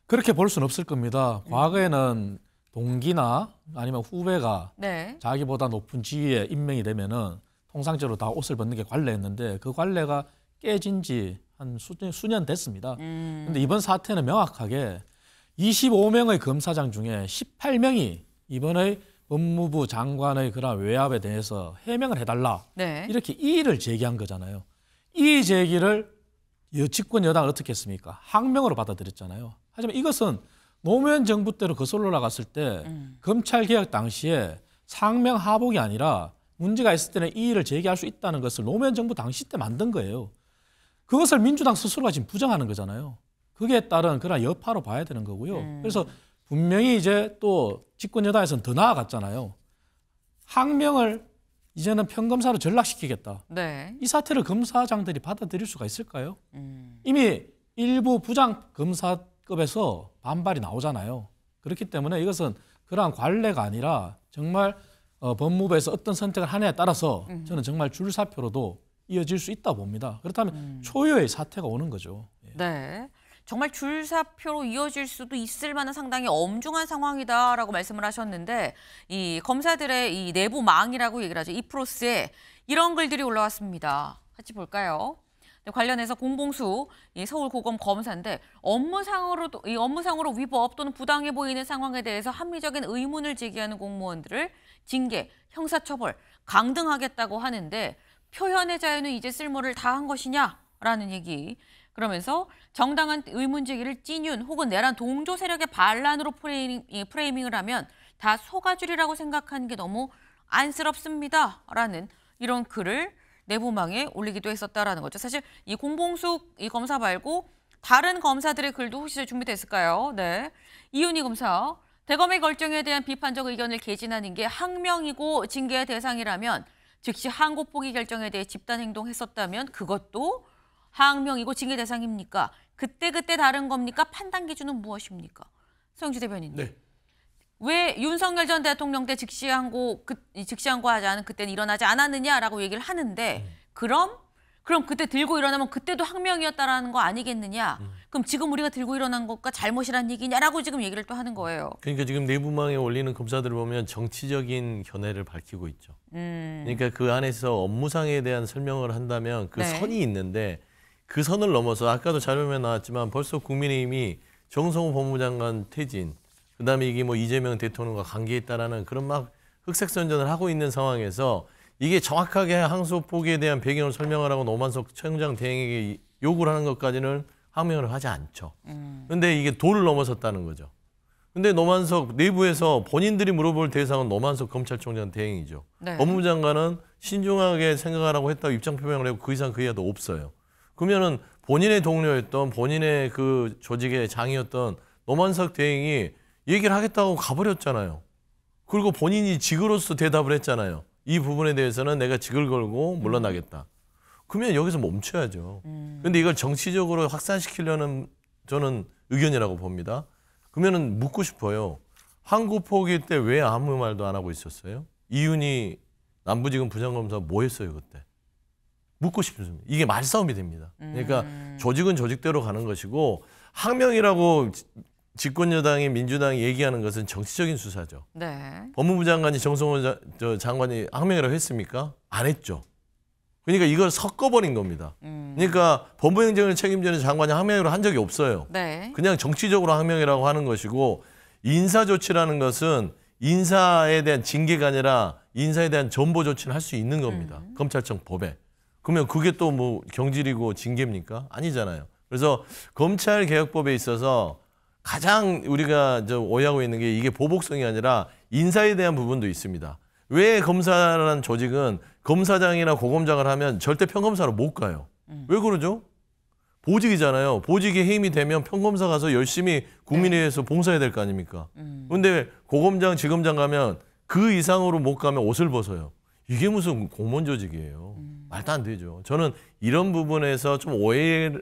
Speaker 2: 그렇게 볼 수는 없을 겁니다. 과거에는 동기나 아니면 후배가
Speaker 1: 네.
Speaker 2: 자기보다 높은 지위에 임명이 되면은 통상적으로 다 옷을 벗는 게 관례였는데 그 관례가 깨진 지 한 수년 됐습니다. 근데 이번 사태는 명확하게 25명의 검사장 중에 18명이 이번에 법무부 장관의 그런 외압에 대해서 해명을 해달라.
Speaker 1: 네.
Speaker 2: 이렇게 이의를 제기한 거잖아요. 이의 제기를 집권 여당은 어떻게 했습니까? 항명으로 받아들였잖아요. 하지만 이것은 노무현 정부 때로 거슬러 올라갔을 때 검찰개혁 당시에 상명 하복이 아니라 문제가 있을 때는 이의를 제기할 수 있다는 것을 노무현 정부 당시 때 만든 거예요. 그것을 민주당 스스로가 지금 부정하는 거잖아요. 거기에 따른 그런 여파로 봐야 되는 거고요. 그래서 분명히 이제 또 집권 여당에서는 더 나아갔잖아요. 항명을 이제는 평검사로 전락시키겠다.
Speaker 1: 네.
Speaker 2: 이 사태를 검사장들이 받아들일 수가 있을까요? 이미 일부 부장 검사급에서 반발이 나오잖아요. 그렇기 때문에 이것은 그러한 관례가 아니라 정말 법무부에서 어떤 선택을 하느냐에 따라서 저는 정말 줄사표로도 이어질 수 있다고 봅니다. 그렇다면 초유의 사태가 오는 거죠. 예.
Speaker 1: 네. 정말 줄사표로 이어질 수도 있을 만한 상당히 엄중한 상황이다라고 말씀을 하셨는데 이 검사들의 이 내부망이라고 얘기를 하죠. 이 프로스에 이런 글들이 올라왔습니다. 같이 볼까요? 관련해서 공봉수 서울고검 검사인데 업무상으로 위법 또는 부당해 보이는 상황에 대해서 합리적인 의문을 제기하는 공무원들을 징계, 형사처벌, 강등하겠다고 하는데 표현의 자유는 이제 쓸모를 다한 것이냐라는 얘기. 그러면서 정당한 의문 제기를 찐윤 혹은 내란 동조 세력의 반란으로 프레이밍을 하면 다 속아주리라고 생각하는 게 너무 안쓰럽습니다라는 이런 글을 내부망에 올리기도 했었다라는 거죠. 사실 이 공봉숙 이 검사 말고 다른 검사들의 글도 혹시 준비됐을까요? 네, 이윤희 검사. 대검의 결정에 대한 비판적 의견을 개진하는 게 항명이고 징계의 대상이라면 즉시 항고 포기 결정에 대해 집단 행동했었다면 그것도 항명이고 징계 대상입니까? 그때 다른 겁니까? 판단 기준은 무엇입니까? 서영주 대변인님.
Speaker 3: 네.
Speaker 1: 왜 윤석열 전 대통령 때 즉시 항고하지 않은 그때는 일어나지 않았느냐라고 얘기를 하는데 그럼 그때 들고 일어나면 그때도 항명이었다라는 거 아니겠느냐? 그럼 지금 우리가 들고 일어난 것과 잘못이란 얘기냐라고 지금 얘기를 또 하는 거예요.
Speaker 3: 그러니까 지금 내부망에 올리는 검사들을 보면 정치적인 견해를 밝히고 있죠. 그러니까 그 안에서 업무상에 대한 설명을 한다면 그
Speaker 1: 네.
Speaker 3: 선이 있는데 그 선을 넘어서 아까도 자료에 나왔지만 벌써 국민의힘이 정성호 법무장관 퇴진, 그다음에 이게 뭐 이재명 대통령과 관계있다라는 그런 막 흑색선전을 하고 있는 상황에서 이게 정확하게 항소 포기에 대한 배경을 설명하라고 노만석 청장 대행에게 요구를 하는 것까지는 항명을 하지 않죠. 근데 이게 도를 넘어섰다는 거죠. 근데 노만석 내부에서 본인들이 물어볼 대상은 노만석 검찰총장 대행이죠.
Speaker 1: 네.
Speaker 3: 법무부 장관은 신중하게 생각하라고 했다고 입장 표명을 하고 그 이상 그 이하도 없어요. 그러면은 본인의 동료였던 본인의 그 조직의 장이었던 노만석 대행이 얘기를 하겠다고 가버렸잖아요. 그리고 본인이 직으로서 대답을 했잖아요. 이 부분에 대해서는 내가 직을 걸고 물러나겠다. 그러면 여기서 멈춰야죠. 그런데 이걸 정치적으로 확산시키려는 저는 의견이라고 봅니다. 그러면은 묻고 싶어요. 항고 포기 때 왜 아무 말도 안 하고 있었어요? 이윤희 남부지검 부장검사 뭐 했어요 그때? 묻고 싶습니다. 이게 말싸움이 됩니다. 그러니까 조직은 조직대로 가는 것이고 항명이라고 집권여당이 민주당이 얘기하는 것은 정치적인 수사죠.
Speaker 1: 네.
Speaker 3: 법무부 장관이 정성호 장관이 항명이라고 했습니까? 안 했죠. 그러니까 이걸 섞어버린 겁니다. 그러니까 법무행정을 책임지는 장관이 항명이라고 한 적이 없어요.
Speaker 1: 네.
Speaker 3: 그냥 정치적으로 항명이라고 하는 것이고 인사조치라는 것은 인사에 대한 징계가 아니라 인사에 대한 전보 조치를 할 수 있는 겁니다. 검찰청 법에. 그러면 그게 또 뭐 경질이고 징계입니까? 아니잖아요. 그래서 검찰개혁법에 있어서 가장 우리가 오해하고 있는 게 이게 보복성이 아니라 인사에 대한 부분도 있습니다. 왜 검사라는 조직은 검사장이나 고검장을 하면 절대 평검사로 못 가요. 왜 그러죠? 보직이잖아요. 보직에 해임이 되면 평검사 가서 열심히 국민에 의해서 봉사해야 될 거 아닙니까? 그런데 고검장, 지검장 가면 그 이상으로 못 가면 옷을 벗어요. 이게 무슨 공무원 조직이에요. 말도 안 되죠. 저는 이런 부분에서 좀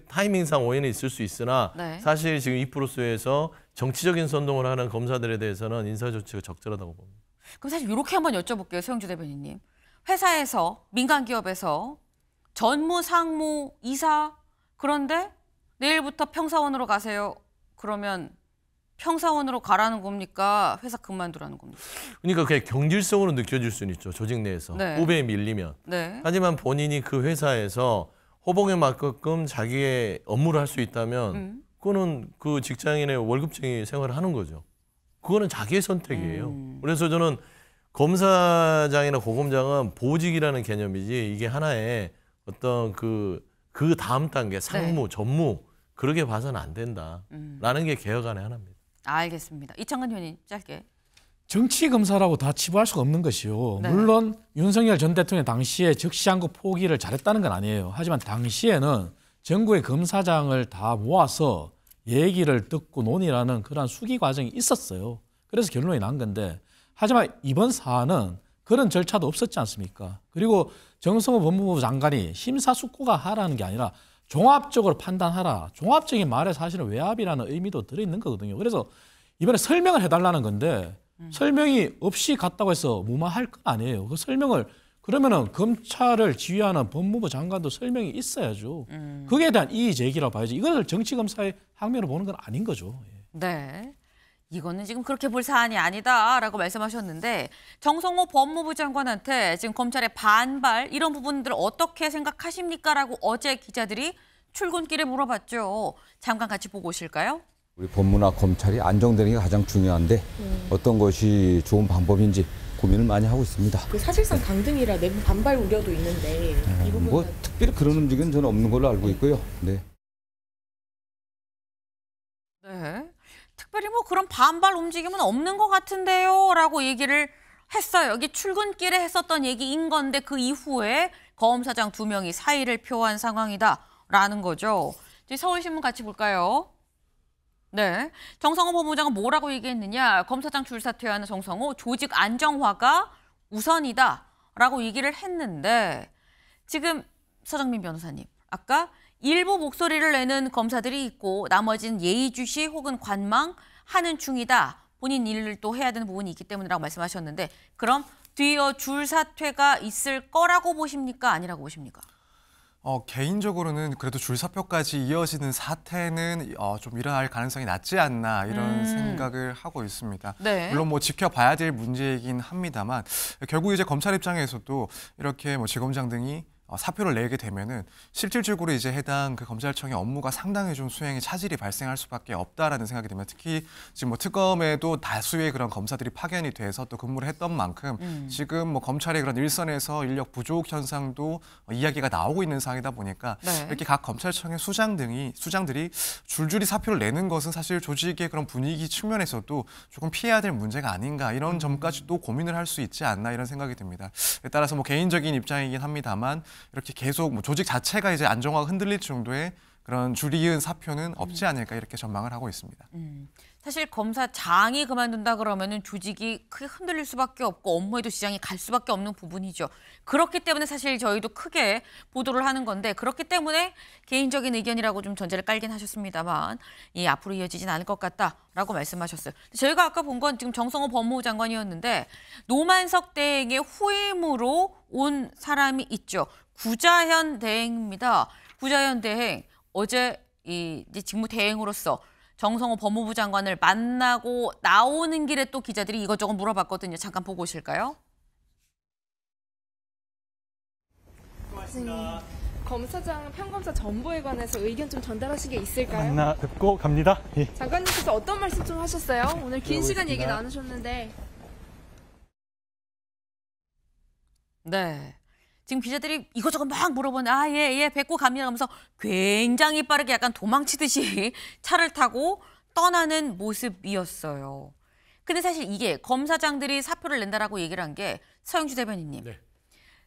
Speaker 3: 타이밍상 오해는 있을 수 있으나
Speaker 1: 네.
Speaker 3: 사실 지금 이 프로세스에서 정치적인 선동을 하는 검사들에 대해서는 인사조치가 적절하다고 봅니다.
Speaker 1: 그럼 사실 이렇게 한번 여쭤볼게요, 서영주 대변인님. 회사에서, 민간기업에서 전무, 상무, 이사 그런데 내일부터 평사원으로 가세요. 그러면 평사원으로 가라는 겁니까? 회사 그만두라는 겁니까?
Speaker 3: 그러니까 그냥 경질성으로 느껴질 수는 있죠. 조직 내에서.
Speaker 1: 네.
Speaker 3: 후배에 밀리면.
Speaker 1: 네.
Speaker 3: 하지만 본인이 그 회사에서 호봉에 맞게끔 자기의 업무를 할 수 있다면 그거는 그 직장인의 월급쟁이 생활을 하는 거죠. 그거는 자기의 선택이에요. 그래서 저는 검사장이나 고검장은 보직이라는 개념이지 이게 하나의 어떤 그 다음 단계 상무, 전무 그렇게 봐서는 안 된다라는 게 개혁안의 하나입니다.
Speaker 1: 알겠습니다. 이창근 의원님 짧게.
Speaker 2: 정치 검사라고 다 치부할 수가 없는 것이요.
Speaker 1: 네.
Speaker 2: 물론 윤석열 전 대통령 당시에 즉시항고 포기를 잘했다는 건 아니에요. 하지만 당시에는 전국의 검사장을 다 모아서 얘기를 듣고 논의라는 그런 수기 과정이 있었어요. 그래서 결론이 난 건데 하지만 이번 사안은 그런 절차도 없었지 않습니까? 그리고 정성호 법무부 장관이 심사숙고가 하라는 게 아니라 종합적으로 판단하라. 종합적인 말에 사실은 외압이라는 의미도 들어있는 거거든요. 그래서 이번에 설명을 해달라는 건데 설명이 없이 갔다고 해서 무마할 건 아니에요. 그 설명을 그러면은 검찰을 지휘하는 법무부 장관도 설명이 있어야죠. 거기에 대한 이의 제기라고 봐야지. 이걸 정치 검사의 항면으로 보는 건 아닌 거죠. 예.
Speaker 1: 네. 이거는 지금 그렇게 볼 사안이 아니다라고 말씀하셨는데 정성호 법무부 장관한테 지금 검찰의 반발 이런 부분들 어떻게 생각하십니까라고 어제 기자들이 출근길에 물어봤죠. 잠깐 같이 보고 오실까요?
Speaker 8: 우리 법무나 검찰이 안정되는 게 가장 중요한데 어떤 것이 좋은 방법인지 고민을 많이 하고 있습니다.
Speaker 9: 그 사실상 강등이라 내부 반발 우려도 있는데 이 부분은
Speaker 8: 뭐 특별히 그런 움직임은 저는 없는 걸로 알고 있고요. 네.
Speaker 1: 네. 특별히 뭐 그런 반발 움직임은 없는 것 같은데요 라고 얘기를 했어요. 여기 출근길에 했었던 얘기인 건데 그 이후에 검사장 2명이 사의를 표한 상황이다라는 거죠. 이제 서울신문 같이 볼까요? 네, 정성호 법무부 장관 뭐라고 얘기했느냐. 검사장 줄사퇴하는 정성호 조직 안정화가 우선이다라고 얘기를 했는데 지금 서정민 변호사님 아까 일부 목소리를 내는 검사들이 있고 나머지는 예의주시 혹은 관망하는 중이다. 본인 일을 또 해야 되는 부분이 있기 때문이라고 말씀하셨는데 그럼 뒤이어 줄사퇴가 있을 거라고 보십니까? 아니라고 보십니까?
Speaker 7: 개인적으로는 그래도 줄사표까지 이어지는 사태는 좀 일어날 가능성이 낮지 않나 이런 생각을 하고 있습니다.
Speaker 1: 네.
Speaker 7: 물론 뭐 지켜봐야 될 문제이긴 합니다만 결국 이제 검찰 입장에서도 이렇게 뭐 지검장 등이 사표를 내게 되면은 실질적으로 이제 해당 그 검찰청의 업무가 상당히 좀 수행에 차질이 발생할 수밖에 없다라는 생각이 듭니다. 특히 지금 뭐 특검에도 다수의 그런 검사들이 파견이 돼서 또 근무를 했던 만큼 지금 뭐 검찰의 그런 일선에서 인력 부족 현상도 이야기가 나오고 있는 상황이다 보니까
Speaker 1: 네.
Speaker 7: 이렇게 각 검찰청의 수장들이 줄줄이 사표를 내는 것은 사실 조직의 그런 분위기 측면에서도 조금 피해야 될 문제가 아닌가 이런 점까지도 고민을 할 수 있지 않나 이런 생각이 듭니다. 따라서 뭐 개인적인 입장이긴 합니다만 이렇게 계속 뭐 조직 자체가 이제 안정화가 흔들릴 정도의 그런 줄이은 사표는 없지 않을까 이렇게 전망을 하고 있습니다.
Speaker 1: 사실 검사장이 그만둔다 그러면은 조직이 크게 흔들릴 수밖에 없고 업무에도 지장이 갈 수밖에 없는 부분이죠. 그렇기 때문에 사실 저희도 크게 보도를 하는 건데 그렇기 때문에 개인적인 의견이라고 좀 전제를 깔긴 하셨습니다만 앞으로 이어지진 않을 것 같다라고 말씀하셨어요. 저희가 아까 본 건 지금 정성호 법무부 장관이었는데 노만석 대행의 후임으로 온 사람이 있죠. 구자현 대행입니다. 구자현 대행 어제 이제 직무 대행으로서 정성호 법무부 장관을 만나고 나오는 길에 또 기자들이 이것저것 물어봤거든요. 잠깐 보고 오실까요?
Speaker 9: 검사장 평검사 전보에 관해서 의견 좀 전달하신 게 있을까요?
Speaker 10: 만나 뵙고 갑니다. 예.
Speaker 9: 장관님께서 어떤 말씀 좀 하셨어요? 오늘 긴 시간 얘기 나누셨는데.
Speaker 1: 네. 지금 기자들이 이것저것 막 물어보는 예, 뵙고 갑니다 하면서 굉장히 빠르게 약간 도망치듯이 차를 타고 떠나는 모습이었어요. 근데 사실 이게 검사장들이 사표를 낸다라고 얘기를 한 게 서영주 대변인님.
Speaker 2: 네.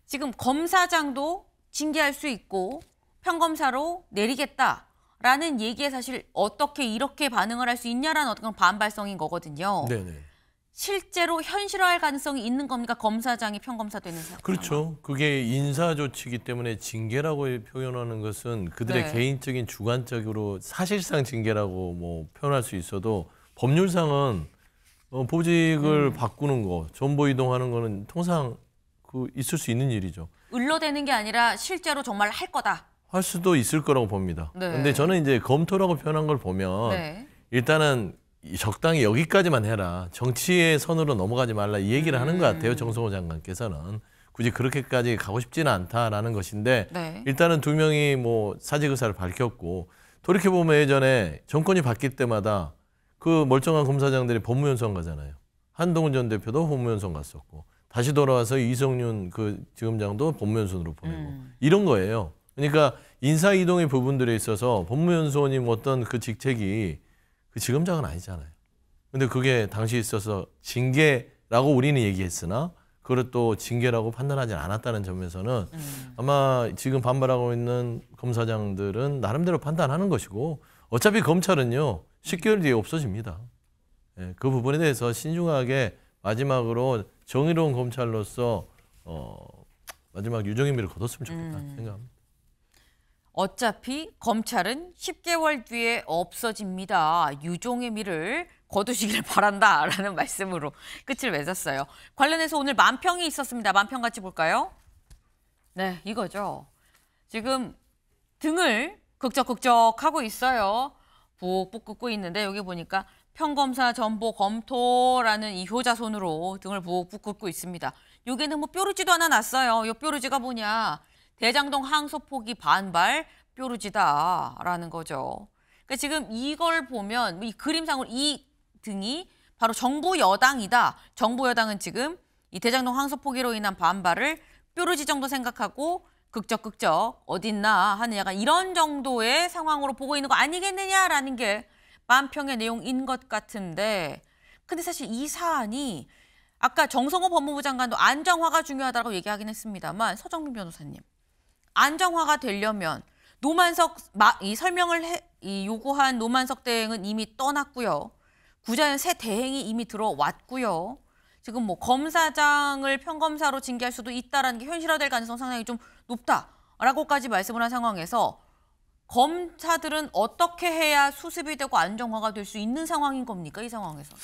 Speaker 1: 지금 검사장도 징계할 수 있고 평검사로 내리겠다라는 얘기에 사실 어떻게 이렇게 반응을 할 수 있냐라는 어떤 반발성인 거거든요.
Speaker 3: 네네.
Speaker 1: 실제로 현실화할 가능성이 있는 겁니까? 검사장이 평검사 되는 상황.
Speaker 3: 그렇죠. 그게 인사조치이기 때문에 징계라고 표현하는 것은 그들의
Speaker 1: 네.
Speaker 3: 개인적인 주관적으로 사실상 징계라고 뭐 표현할 수 있어도 법률상은 보직을 바꾸는 거, 전보 이동하는 거는 통상 있을 수 있는 일이죠.
Speaker 1: 을로되는 게 아니라 실제로 정말 할 거다.
Speaker 3: 할 수도 있을 거라고 봅니다.
Speaker 1: 네.
Speaker 3: 근데 저는 이제 검토라고 표현한 걸 보면
Speaker 1: 네.
Speaker 3: 일단은 적당히 여기까지만 해라. 정치의 선으로 넘어가지 말라 이 얘기를 하는 것 같아요. 정성호 장관께서는. 굳이 그렇게까지 가고 싶지는 않다라는 것인데
Speaker 1: 네.
Speaker 3: 일단은 2명이 뭐 사직 의사를 밝혔고 돌이켜보면 예전에 정권이 바뀔 때마다 그 멀쩡한 검사장들이 법무연수원 가잖아요. 한동훈 전 대표도 법무연수원 갔었고 다시 돌아와서 이성윤 그 지검장도 법무연수원으로 보내고 이런 거예요. 그러니까 인사 이동의 부분들에 있어서 법무연수원이 어떤 그 직책이 그 지검장은 아니잖아요. 근데 그게 당시 있어서 징계라고 우리는 얘기했으나 그걸 또 징계라고 판단하지 않았다는 점에서는 아마 지금 반발하고 있는 검사장들은 나름대로 판단하는 것이고 어차피 검찰은요 10개월 뒤에 없어집니다. 예, 그 부분에 대해서 신중하게 마지막으로 정의로운 검찰로서 마지막 유정의미를 거뒀으면 좋겠다 생각합니다.
Speaker 1: 어차피 검찰은 10개월 뒤에 없어집니다. 유종의 미를 거두시길 바란다라는 말씀으로 끝을 맺었어요. 관련해서 오늘 만평이 있었습니다. 만평 같이 볼까요? 네, 이거죠. 지금 등을 극적극적하고 있어요. 북북 긋고 있는데 여기 보니까 평검사 전보 검토라는 이 효자손으로 등을 북북 긋고 있습니다. 여기는 뭐 뾰루지도 하나 났어요. 이 뾰루지가 뭐냐? 대장동 항소 포기 반발 뾰루지다라는 거죠. 그러니까 지금 이걸 보면 이 그림상으로 이 등이 바로 정부 여당이다. 정부 여당은 지금 이 대장동 항소 포기로 인한 반발을 뾰루지 정도 생각하고 극적극적 어딨나 하는 약간 이런 정도의 상황으로 보고 있는 거 아니겠느냐라는 게 만평의 내용인 것 같은데, 근데 사실 이 사안이 아까 정성호 법무부 장관도 안정화가 중요하다고 얘기하긴 했습니다만, 서정민 변호사님, 안정화가 되려면 노만석 이 설명을 요구한 노만석 대행은 이미 떠났고요. 구자현 새 대행이 이미 들어왔고요. 지금 뭐 검사장을 평검사로 징계할 수도 있다라는 게 현실화될 가능성 상당히 좀 높다라고까지 말씀을 한 상황에서 검사들은 어떻게 해야 수습이 되고 안정화가 될 수 있는 상황인 겁니까? 이 상황에서.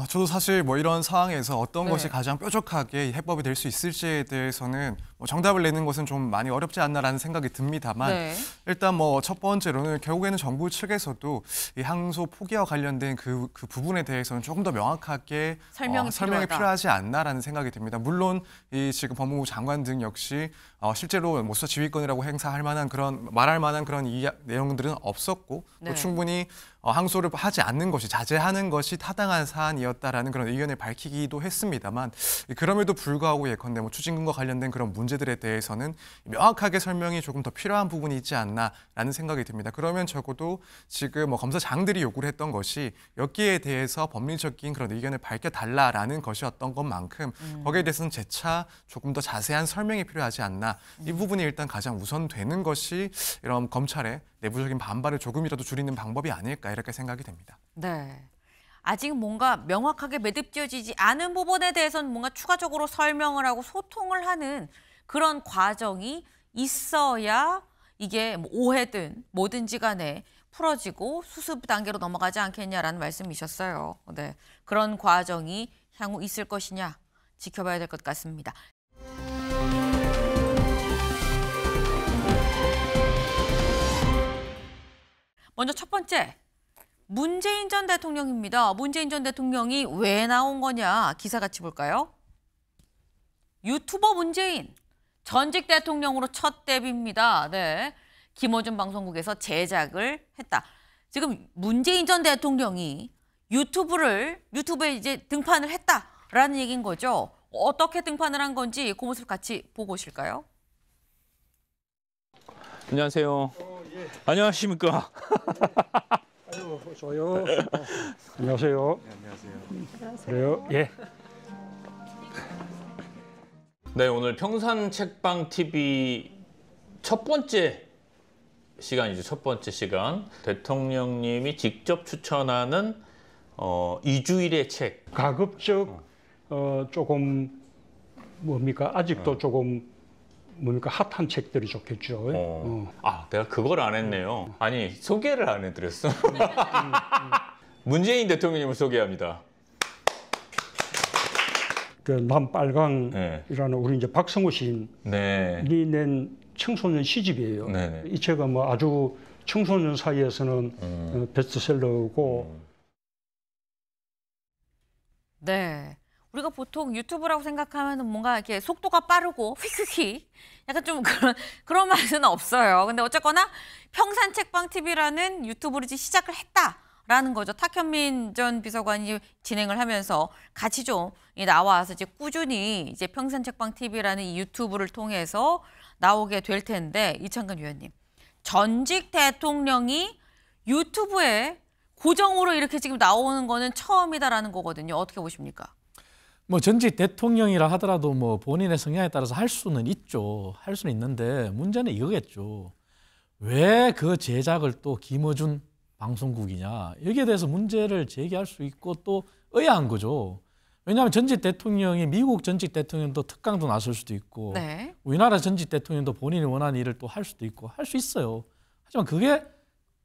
Speaker 7: 저도 사실 뭐 이런 상황에서 어떤
Speaker 1: 네.
Speaker 7: 것이 가장 뾰족하게 해법이 될 수 있을지에 대해서는 뭐 정답을 내는 것은 좀 많이 어렵지 않나라는 생각이 듭니다만
Speaker 1: 네.
Speaker 7: 일단 뭐 첫 번째로는 결국에는 정부 측에서도 이 항소 포기와 관련된 그 부분에 대해서는 조금 더 명확하게 설명이 필요하지 않나라는 생각이 듭니다. 물론 이 지금 법무부 장관 등 역시 실제로 뭐 수사 지휘권이라고 행사할 만한 그런 말할 만한 그런 내용들은 없었고
Speaker 1: 네.
Speaker 7: 또 충분히 항소를 하지 않는 것이 자제하는 것이 타당한 사안이었다라는 그런 의견을 밝히기도 했습니다만 그럼에도 불구하고 예컨대 뭐 추징금과 관련된 그런 문제들에 대해서는 명확하게 설명이 조금 더 필요한 부분이 있지 않나라는 생각이 듭니다. 그러면 적어도 지금 뭐 검사장들이 요구를 했던 것이 여기에 대해서 법률적인 그런 의견을 밝혀달라라는 것이었던 것만큼 거기에 대해서는 재차 조금 더 자세한 설명이 필요하지 않나. 이 부분이 일단 가장 우선되는 것이 이런 검찰의 내부적인 반발을 조금이라도 줄이는 방법이 아닐까 이렇게 생각이 됩니다.
Speaker 1: 네. 아직 뭔가 명확하게 매듭지어지지 않은 부분에 대해서는 뭔가 추가적으로 설명을 하고 소통을 하는 그런 과정이 있어야 이게 뭐 오해든 뭐든지 간에 풀어지고 수습 단계로 넘어가지 않겠냐라는 말씀이셨어요. 네. 그런 과정이 향후 있을 것이냐 지켜봐야 될 것 같습니다. 먼저 첫 번째, 문재인 전 대통령입니다. 문재인 전 대통령이 왜 나온 거냐 기사 같이 볼까요? 유튜버 문재인 전직 대통령으로 첫 데뷔입니다. 네, 김어준 방송국에서 제작을 했다. 지금 문재인 전 대통령이 유튜브에 이제 등판을 했다라는 얘기인 거죠. 어떻게 등판을 한 건지 그 모습 같이 보고 오실까요?
Speaker 10: 안녕하세요. 안녕하십니까.
Speaker 11: 아유, 좋아요. 안녕하세요. 안녕하세요. 그래요? 예.
Speaker 10: 네, 오늘 평산책방 TV 첫 번째 시간이죠. 첫 번째 시간. 대통령님이 직접 추천하는 2주일의 책.
Speaker 11: 가급적 조금 뭡니까? 아직도 조금 뭡니까? 핫한 책들이 좋겠죠.
Speaker 10: 아, 내가 그걸 안 했네요. 아니, 소개를 안 해드렸어. 문재인 대통령님을 소개합니다.
Speaker 11: 그 남빨강이라는 우리 이제 박성우 시인이 낸 청소년 시집이에요.
Speaker 10: 네네.
Speaker 11: 이 책은 뭐 아주 청소년 사이에서는 베스트셀러고.
Speaker 1: 네. 우리가 보통 유튜브라고 생각하면 뭔가 이렇게 속도가 빠르고 휙휙휙 약간 좀 그런 맛은 없어요. 근데 어쨌거나 평산책방TV라는 유튜브를 이제 시작을 했다라는 거죠. 탁현민 전 비서관이 진행을 하면서 같이 좀 나와서 이제 꾸준히 이제 평산책방TV라는 이 유튜브를 통해서 나오게 될 텐데, 이창근 위원님, 전직 대통령이 유튜브에 고정으로 이렇게 지금 나오는 거는 처음이다라는 거거든요. 어떻게 보십니까?
Speaker 2: 뭐 전직 대통령이라 하더라도 뭐 본인의 성향에 따라서 할 수는 있죠. 할 수는 있는데 문제는 이거겠죠. 왜 그 제작을 또 김어준 방송국이냐. 여기에 대해서 문제를 제기할 수 있고 또 의아한 거죠. 왜냐하면 전직 대통령이 미국 전직 대통령도 특강도 나설 수도 있고
Speaker 1: 네.
Speaker 2: 우리나라 전직 대통령도 본인이 원하는 일을 또 할 수도 있고 할 수 있어요. 하지만 그게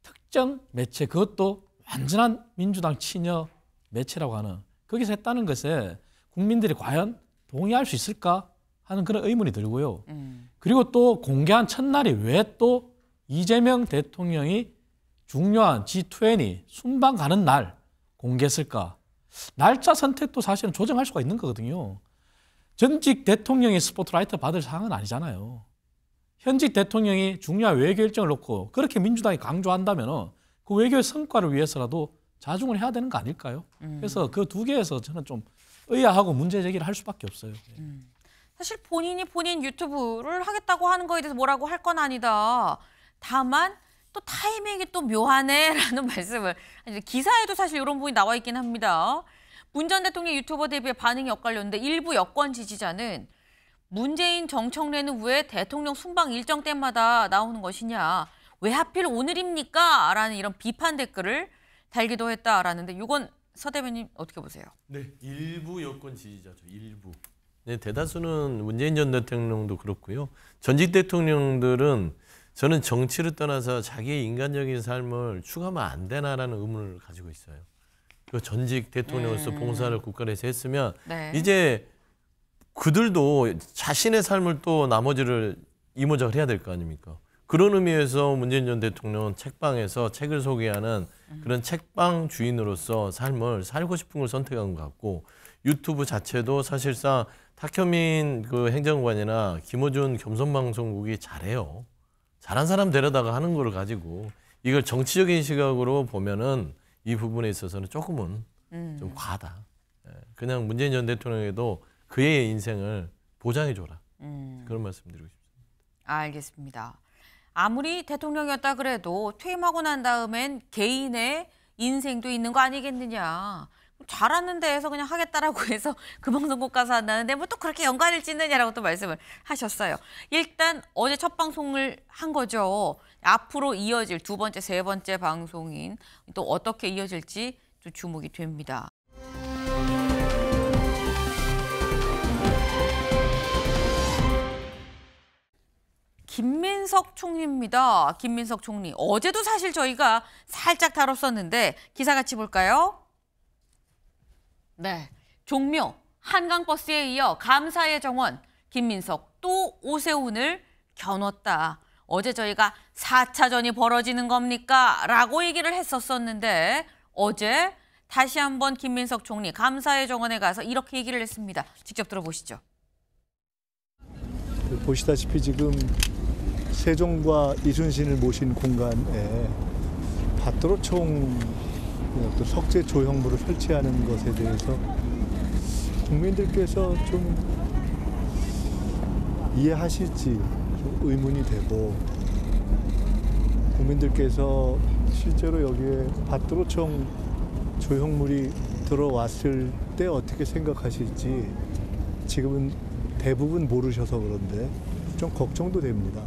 Speaker 2: 특정 매체, 그것도 완전한 민주당 친여 매체라고 하는 거기서 했다는 것에 국민들이 과연 동의할 수 있을까 하는 그런 의문이 들고요. 그리고 또 공개한 첫날이 왜 또 이재명 대통령이 중요한 G20 순방 가는 날 공개했을까? 날짜 선택도 사실은 조정할 수가 있는 거거든요. 전직 대통령이 스포트라이트 받을 사항은 아니잖아요. 현직 대통령이 중요한 외교 일정을 놓고 그렇게 민주당이 강조한다면 그 외교의 성과를 위해서라도 자중을 해야 되는 거 아닐까요? 그래서 그 두 개에서 저는 좀 의아하고 문제 제기를 할 수밖에 없어요.
Speaker 1: 사실 본인이 본인 유튜브를 하겠다고 하는 거에 대해서 뭐라고 할 건 아니다. 다만 또 타이밍이 또 묘하네라는 말씀을 기사에도 사실 이런 부분이 나와 있긴 합니다. 문 전 대통령 유튜버 데뷔에 반응이 엇갈렸는데 일부 여권 지지자는 문재인 정청래는 왜 대통령 순방 일정 때마다 나오는 것이냐. 왜 하필 오늘입니까? 라는 이런 비판 댓글을 달기도 했다라는데 이건 서 대변인 어떻게 보세요?
Speaker 3: 네, 일부 여권 지지자죠. 일부. 네, 대다수는 문재인 전 대통령도 그렇고요. 전직 대통령들은 저는 정치를 떠나서 자기의 인간적인 삶을 추구하면 안 되나라는 의문을 가지고 있어요. 그 전직 대통령으로서 봉사를 국가에 했으면
Speaker 1: 네.
Speaker 3: 이제 그들도 자신의 삶을 또 나머지를 이모작을 해야 될 거 아닙니까? 그런 의미에서 문재인 전 대통령은 책방에서 책을 소개하는 그런 책방 주인으로서 삶을 살고 싶은 걸 선택한 것 같고 유튜브 자체도 사실상 탁현민 그 행정관이나 김어준 겸손방송국이 잘해요. 잘한 사람 데려다가 하는 거를 가지고 이걸 정치적인 시각으로 보면은 이 부분에 있어서는 조금은 좀 과하다. 그냥 문재인 전 대통령에도 그의 인생을 보장해줘라. 그런 말씀 드리고 싶습니다.
Speaker 1: 알겠습니다. 아무리 대통령이었다 그래도 퇴임하고 난 다음엔 개인의 인생도 있는 거 아니겠느냐. 잘하는 데에서 그냥 하겠다라고 해서 그 방송국 가서 한다는데 뭐 또 그렇게 연관을 짓느냐라고 또 말씀을 하셨어요. 일단 어제 첫 방송을 한 거죠. 앞으로 이어질 두 번째, 세 번째 방송인 또 어떻게 이어질지 좀 주목이 됩니다. 김민석 총리입니다. 김민석 총리. 어제도 사실 저희가 살짝 다뤘었는데 기사 같이 볼까요? 네, 종묘, 한강버스에 이어 감사의 정원, 김민석 또 오세훈을 겨눴다. 어제 저희가 4차전이 벌어지는 겁니까? 라고 얘기를 했었었는데 어제 다시 한번 김민석 총리 감사의 정원에 가서 이렇게 얘기를 했습니다. 직접 들어보시죠.
Speaker 12: 보시다시피 지금 세종과 이순신을 모신 공간에 밭도로총 또 석재 조형물을 설치하는 것에 대해서 국민들께서 좀 이해하실지 좀 의문이 되고 국민들께서 실제로 여기에 밭도로총 조형물이 들어왔을 때 어떻게 생각하실지 지금은 대부분 모르셔서 그런데 좀 걱정도 됩니다.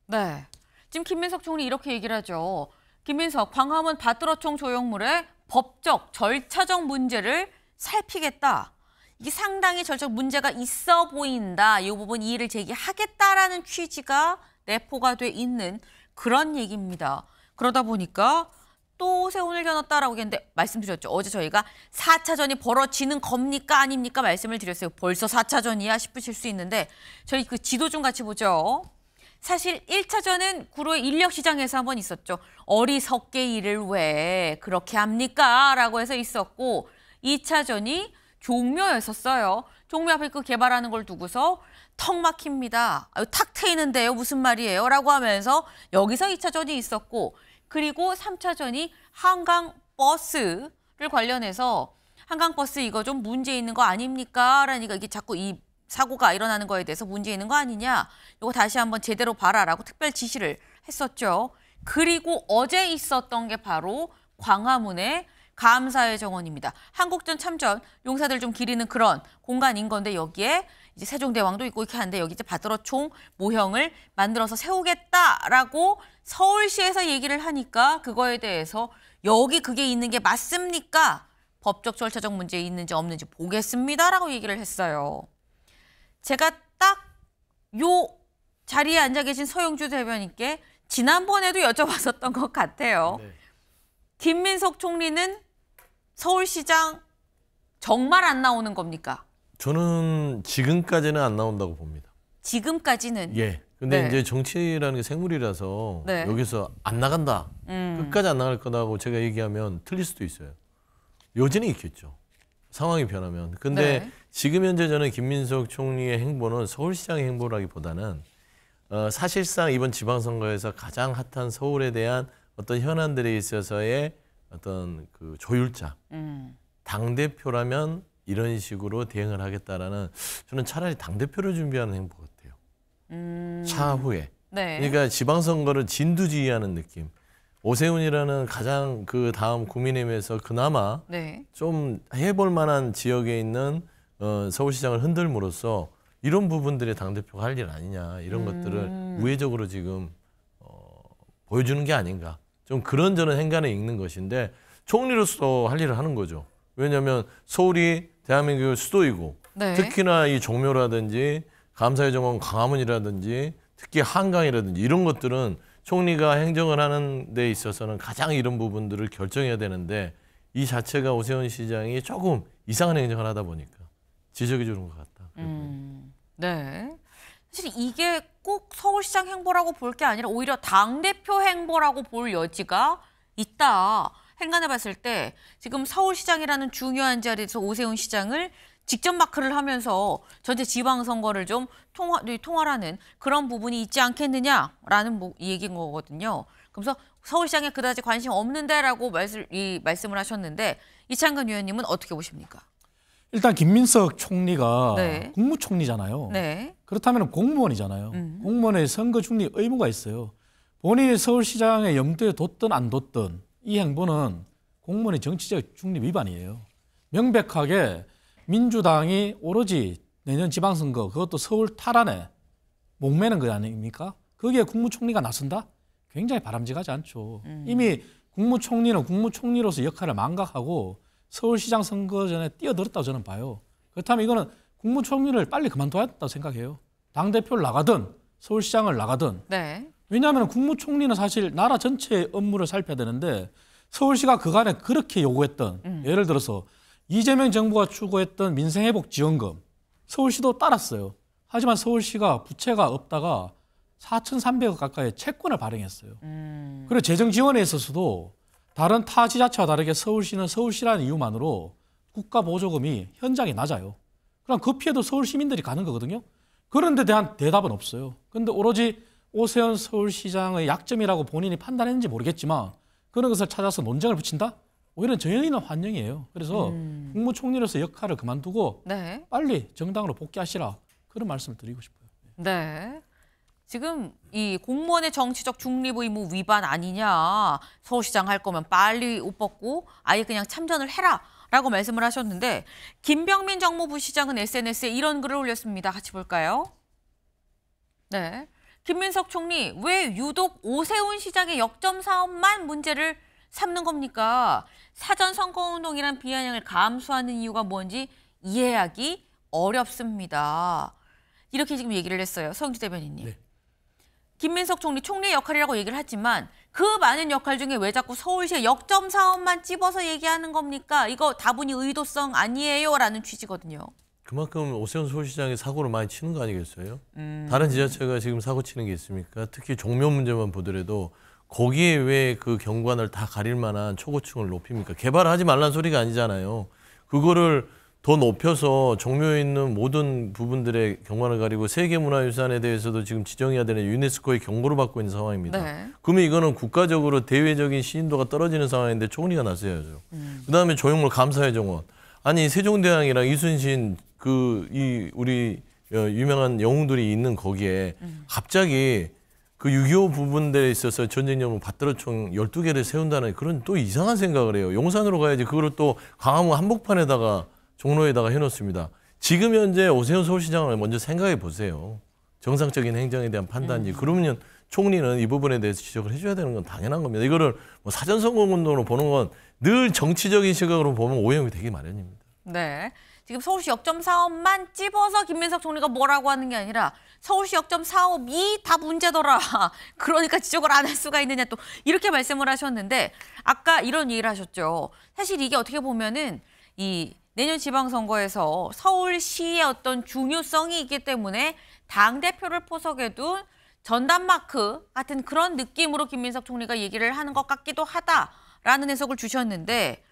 Speaker 1: 네, 지금 김민석 총리 이렇게 얘기를 하죠. 김민석, 광화문 밭도로총 조형물의 법적, 절차적 문제를 살피겠다. 이게 상당히 절차적 문제가 있어 보인다. 이 부분 이의를 제기하겠다라는 취지가 내포가 돼 있는 그런 얘기입니다. 그러다 보니까 또 오세훈을 겨눴다라고 했는데 말씀드렸죠. 어제 저희가 4차전이 벌어지는 겁니까 아닙니까 말씀을 드렸어요. 벌써 4차전이야 싶으실 수 있는데 저희 그 지도 좀 같이 보죠. 사실 1차전은 구로의 인력시장에서 한번 있었죠. 어리석게 일을 왜 그렇게 합니까? 라고 해서 있었고 2차전이 종묘였었어요. 종묘 앞에 그 개발하는 걸 두고서 턱 막힙니다. 탁 트이는데요. 무슨 말이에요? 라고 하면서 여기서 2차전이 있었고 그리고 3차전이 한강버스를 관련해서 한강버스 이거 좀 문제 있는 거 아닙니까? 라니까 이게 자꾸 이 사고가 일어나는 거에 대해서 문제 있는 거 아니냐. 이거 다시 한번 제대로 봐라라고 특별 지시를 했었죠. 그리고 어제 있었던 게 바로 광화문의 감사의 정원입니다. 한국전 참전 용사들 좀 기리는 그런 공간인 건데 여기에 이제 세종대왕도 있고 이렇게 하는데 여기 이제 밭도로총 모형을 만들어서 세우겠다라고 서울시에서 얘기를 하니까 그거에 대해서 여기 그게 있는 게 맞습니까? 법적 절차적 문제 있는지 없는지 보겠습니다라고 얘기를 했어요. 제가 딱 요 자리에 앉아 계신 서영주 대변인께 지난번에도 여쭤봤었던 것 같아요.
Speaker 3: 네.
Speaker 1: 김민석 총리는 서울시장 정말 안 나오는 겁니까?
Speaker 3: 저는 지금까지는 안 나온다고 봅니다.
Speaker 1: 지금까지는?
Speaker 3: 예. 근데
Speaker 1: 네.
Speaker 3: 이제 정치라는 게 생물이라서
Speaker 1: 네.
Speaker 3: 여기서 안 나간다. 끝까지 안 나갈 거다고 제가 얘기하면 틀릴 수도 있어요. 여전히 있겠죠. 상황이 변하면. 근데
Speaker 1: 네.
Speaker 3: 지금 현재 저는 김민석 총리의 행보는 서울시장의 행보라기보다는 사실상 이번 지방선거에서 가장 핫한 서울에 대한 어떤 현안들에 있어서의 어떤 그 조율자. 당대표라면 이런 식으로 대응을 하겠다라는 저는 차라리 당대표를 준비하는 행보 같아요. 차후에.
Speaker 1: 네.
Speaker 3: 그러니까 지방선거를 진두지휘하는 느낌. 오세훈이라는 가장 그 다음 국민의힘에서 그나마
Speaker 1: 네.
Speaker 3: 좀 해볼 만한 지역에 있는 서울시장을 흔들므로써 이런 부분들이 당대표가 할 일 아니냐 이런 것들을 우회적으로 지금 보여주는 게 아닌가. 좀 그런저런 행간에 읽는 것인데 총리로서 할 일을 하는 거죠. 왜냐하면 서울이 대한민국의 수도이고
Speaker 1: 네.
Speaker 3: 특히나 이 종묘라든지 감사의 정원 광화문이라든지 특히 한강이라든지 이런 것들은 총리가 행정을 하는 데 있어서는 가장 이런 부분들을 결정해야 되는데 이 자체가 오세훈 시장이 조금 이상한 행정을 하다 보니까 지적해 주는 것 같다.
Speaker 1: 네. 사실 이게 꼭 서울시장 행보라고 볼 게 아니라 오히려 당대표 행보라고 볼 여지가 있다. 행간해 봤을 때 지금 서울시장이라는 중요한 자리에서 오세훈 시장을 직접 마크를 하면서 전체 지방선거를 좀 통할하는 그런 부분이 있지 않겠느냐라는 얘기인 거거든요. 그래서 서울시장에 그다지 관심 없는데라고 말씀을 하셨는데 이창근 의원님은 어떻게 보십니까?
Speaker 2: 일단 김민석 총리가
Speaker 1: 네.
Speaker 2: 국무총리잖아요.
Speaker 1: 네.
Speaker 2: 그렇다면 공무원이잖아요. 공무원의 선거 중립 의무가 있어요. 본인이 서울시장에 염두에 뒀든 안 뒀든 이 행보는 공무원의 정치적 중립 위반이에요. 명백하게 민주당이 오로지 내년 지방선거 그것도 서울 탈환에 목매는 거 아닙니까? 거기에 국무총리가 나선다? 굉장히 바람직하지 않죠. 이미 국무총리는 국무총리로서 역할을 망각하고 서울시장 선거 전에 뛰어들었다고 저는 봐요. 그렇다면 이거는 국무총리를 빨리 그만둬야 된다고 생각해요. 당대표를 나가든 서울시장을 나가든.
Speaker 1: 네.
Speaker 2: 왜냐하면 국무총리는 사실 나라 전체의 업무를 살펴야 되는데 서울시가 그간에 그렇게 요구했던 예를 들어서 이재명 정부가 추구했던 민생회복지원금 서울시도 따랐어요. 하지만 서울시가 부채가 없다가 4,300억 가까이 채권을 발행했어요. 그리고 재정지원에 있어서도 다른 타 지자체와 다르게 서울시는 서울시라는 이유만으로 국가 보조금이 현장이 낮아요. 그럼 그 피해도 서울 시민들이 가는 거거든요. 그런 데 대한 대답은 없어요. 그런데 오로지 오세훈 서울시장의 약점이라고 본인이 판단했는지 모르겠지만 그런 것을 찾아서 논쟁을 붙인다? 오히려 저희는 환영이에요. 그래서 국무총리로서 역할을 그만두고
Speaker 1: 네.
Speaker 2: 빨리 정당으로 복귀하시라. 그런 말씀을 드리고 싶어요.
Speaker 1: 네. 지금 이 공무원의 정치적 중립 의무 위반 아니냐. 서울시장 할 거면 빨리 옷 벗고 아예 그냥 참전을 해라. 라고 말씀을 하셨는데 김병민 정무부 시장은 SNS에 이런 글을 올렸습니다. 같이 볼까요? 네. 김민석 총리 왜 유독 오세훈 시장의 역점 사업만 문제를 삼는 겁니까? 사전 선거운동이란 비아냥을 감수하는 이유가 뭔지 이해하기 어렵습니다. 이렇게 지금 얘기를 했어요. 서영주 대변인님.
Speaker 2: 네.
Speaker 1: 김민석 총리 총리의 역할이라고 얘기를 하지만 그 많은 역할 중에 왜 자꾸 서울시의 역점 사업만 찝어서 얘기하는 겁니까? 이거 다분히 의도성 아니에요? 라는 취지거든요.
Speaker 3: 그만큼 오세훈 서울시장이 사고를 많이 치는 거 아니겠어요? 다른 지자체가 지금 사고 치는 게 있습니까? 특히 종묘 문제만 보더라도 거기에 왜 그 경관을 다 가릴 만한 초고층을 높입니까? 개발을 하지 말라는 소리가 아니잖아요. 그거를 더 높여서 종묘에 있는 모든 부분들의 경관을 가리고 세계문화유산에 대해서도 지금 지정해야 되는 유네스코의 경고를 받고 있는 상황입니다.
Speaker 1: 네.
Speaker 3: 그러면 이거는 국가적으로 대외적인 시인도가 떨어지는 상황인데 총리가 나서야죠. 그다음에 조형물 감사의 정원. 아니 세종대왕이랑 이순신 우리 유명한 영웅들이 있는 거기에 갑자기 그 6.25 부분들에 있어서 전쟁용으로 받들어총 12개를 세운다는 그런 또 이상한 생각을 해요. 용산으로 가야지 그거를 또 광화문 한복판에다가 종로에다가 해놓습니다. 지금 현재 오세훈 서울시장을 먼저 생각해 보세요. 정상적인 행정에 대한 판단지. 그러면 총리는 이 부분에 대해서 지적을 해줘야 되는 건 당연한 겁니다. 이거를 뭐 사전선거운동으로 보는 건 늘 정치적인 시각으로 보면 오해가 되기 마련입니다.
Speaker 1: 네. 지금 서울시 역점 사업만 찝어서 김민석 총리가 뭐라고 하는 게 아니라 서울시 역점 사업이 다 문제더라. 그러니까 지적을 안 할 수가 있느냐 또 이렇게 말씀을 하셨는데 아까 이런 얘기를 하셨죠. 사실 이게 어떻게 보면은 이 내년 지방선거에서 서울시의 어떤 중요성이 있기 때문에 당대표를 포석에 둔 전담마크 같은 그런 느낌으로 김민석 총리가 얘기를 하는 것 같기도 하다라는 해석을 주셨는데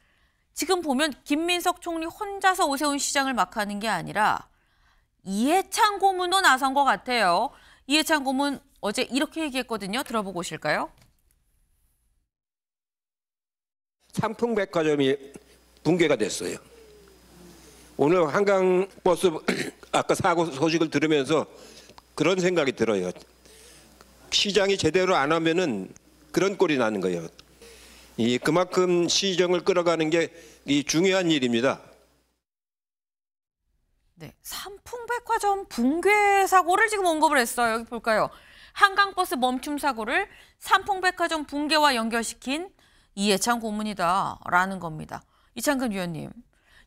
Speaker 1: 지금 보면 김민석 총리 혼자서 오세훈 시장을 막 하는 게 아니라 이해찬 고문도 나선 것 같아요. 이해찬 고문 어제 이렇게 얘기했거든요. 들어보고 오실까요?
Speaker 13: 삼풍백화점이 붕괴가 됐어요. 오늘 한강버스 아까 사고 소식을 들으면서 그런 생각이 들어요. 시장이 제대로 안 하면은 그런 꼴이 나는 거예요. 그만큼 시정을 끌어가는 게 중요한 일입니다.
Speaker 1: 네, 삼풍백화점 붕괴 사고를 지금 언급을 했어요. 여기 볼까요? 한강버스 멈춤 사고를 삼풍백화점 붕괴와 연결시킨 이해찬 고문이다라는 겁니다. 이창근 위원님,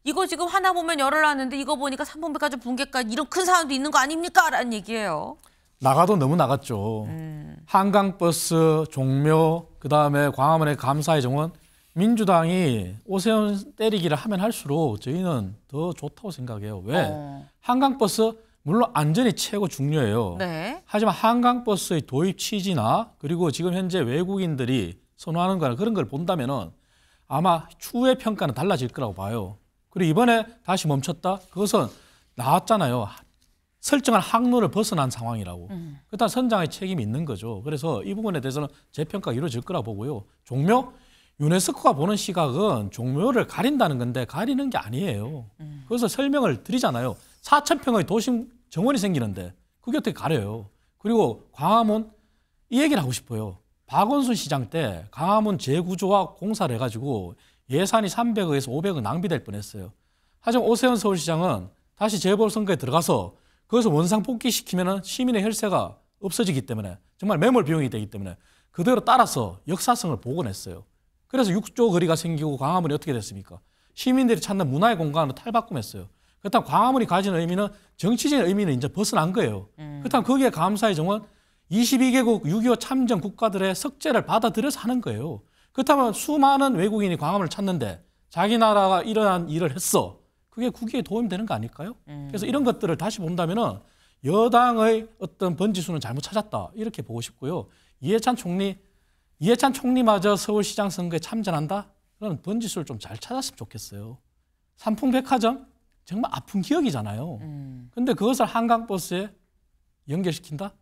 Speaker 1: 이거 지금 하나 보면 열을 나는데 이거 보니까 삼풍백화점 붕괴까지 이런 큰 사안도 있는 거 아닙니까? 라는 얘기예요.
Speaker 2: 나가도 너무 나갔죠. 한강버스, 종묘, 그다음에 광화문의 감사의 정원, 민주당이 오세훈 때리기를 하면 할수록 저희는 더 좋다고 생각해요. 왜? 한강버스 물론 안전이 최고 중요해요.
Speaker 1: 네.
Speaker 2: 하지만 한강버스의 도입 취지나 그리고 지금 현재 외국인들이 선호하는 거나 그런 걸 본다면은 아마 추후의 평가는 달라질 거라고 봐요. 그리고 이번에 다시 멈췄다? 그것은 나왔잖아요. 설정한 항로를 벗어난 상황이라고. 그렇다면 선장의 책임이 있는 거죠. 그래서 이 부분에 대해서는 재평가가 이루어질 거라고 보고요. 종묘? 유네스코가 보는 시각은 종묘를 가린다는 건데 가리는 게 아니에요. 그래서 설명을 드리잖아요. 4,000평의 도심 정원이 생기는데 그게 어떻게 가려요. 그리고 광화문 이 얘기를 하고 싶어요. 박원순 시장 때 광화문 재구조와 공사를 해가지고 예산이 300억에서 500억 낭비될 뻔했어요. 하지만 오세훈 서울시장은 다시 재보궐선거에 들어가서 거기서 원상 복귀시키면 시민의 혈세가 없어지기 때문에 정말 매몰 비용이 되기 때문에 그대로 따라서 역사성을 복원했어요. 그래서 6조 거리가 생기고 광화문이 어떻게 됐습니까? 시민들이 찾는 문화의 공간으로 탈바꿈했어요. 그렇다면 광화문이 가지는 의미는 정치적인 의미는 이제 벗어난 거예요. 그렇다면 거기에 감사의 정원 22개국 6.25 참전 국가들의 석재를 받아들여서 하는 거예요. 그렇다면 수많은 외국인이 광화문을 찾는데 자기 나라가 이러한 일을 했어. 그게 국익에 도움이 되는 거 아닐까요? 그래서 이런 것들을 다시 본다면은 여당의 어떤 번지수는 잘못 찾았다. 이렇게 보고 싶고요. 이해찬 총리마저 서울시장 선거에 참전한다? 그럼 번지수를 좀 잘 찾았으면 좋겠어요. 삼풍백화점? 정말 아픈 기억이잖아요. 근데 그것을 한강버스에 연결시킨다?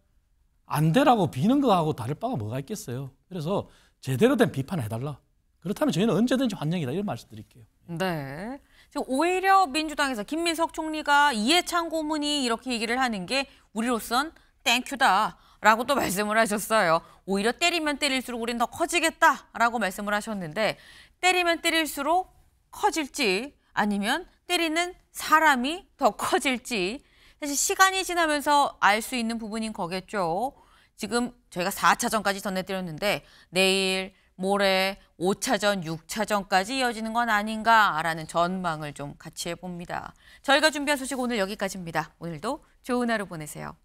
Speaker 2: 안 되라고 비는 거하고 다를 바가 뭐가 있겠어요. 그래서 제대로 된 비판을 해달라. 그렇다면 저희는 언제든지 환영이다. 이런 말씀 드릴게요.
Speaker 1: 네. 지금 오히려 민주당에서 김민석 총리가 이해찬 고문이 이렇게 얘기를 하는 게 우리로선 땡큐다라고 또 말씀을 하셨어요. 오히려 때리면 때릴수록 우린 더 커지겠다라고 말씀을 하셨는데 때리면 때릴수록 커질지 아니면 때리는 사람이 더 커질지 사실 시간이 지나면서 알 수 있는 부분인 거겠죠. 지금 저희가 4차전까지 전해드렸는데 내일, 모레 5차전, 6차전까지 이어지는 건 아닌가라는 전망을 좀 같이 해봅니다. 저희가 준비한 소식 오늘 여기까지입니다. 오늘도 좋은 하루 보내세요.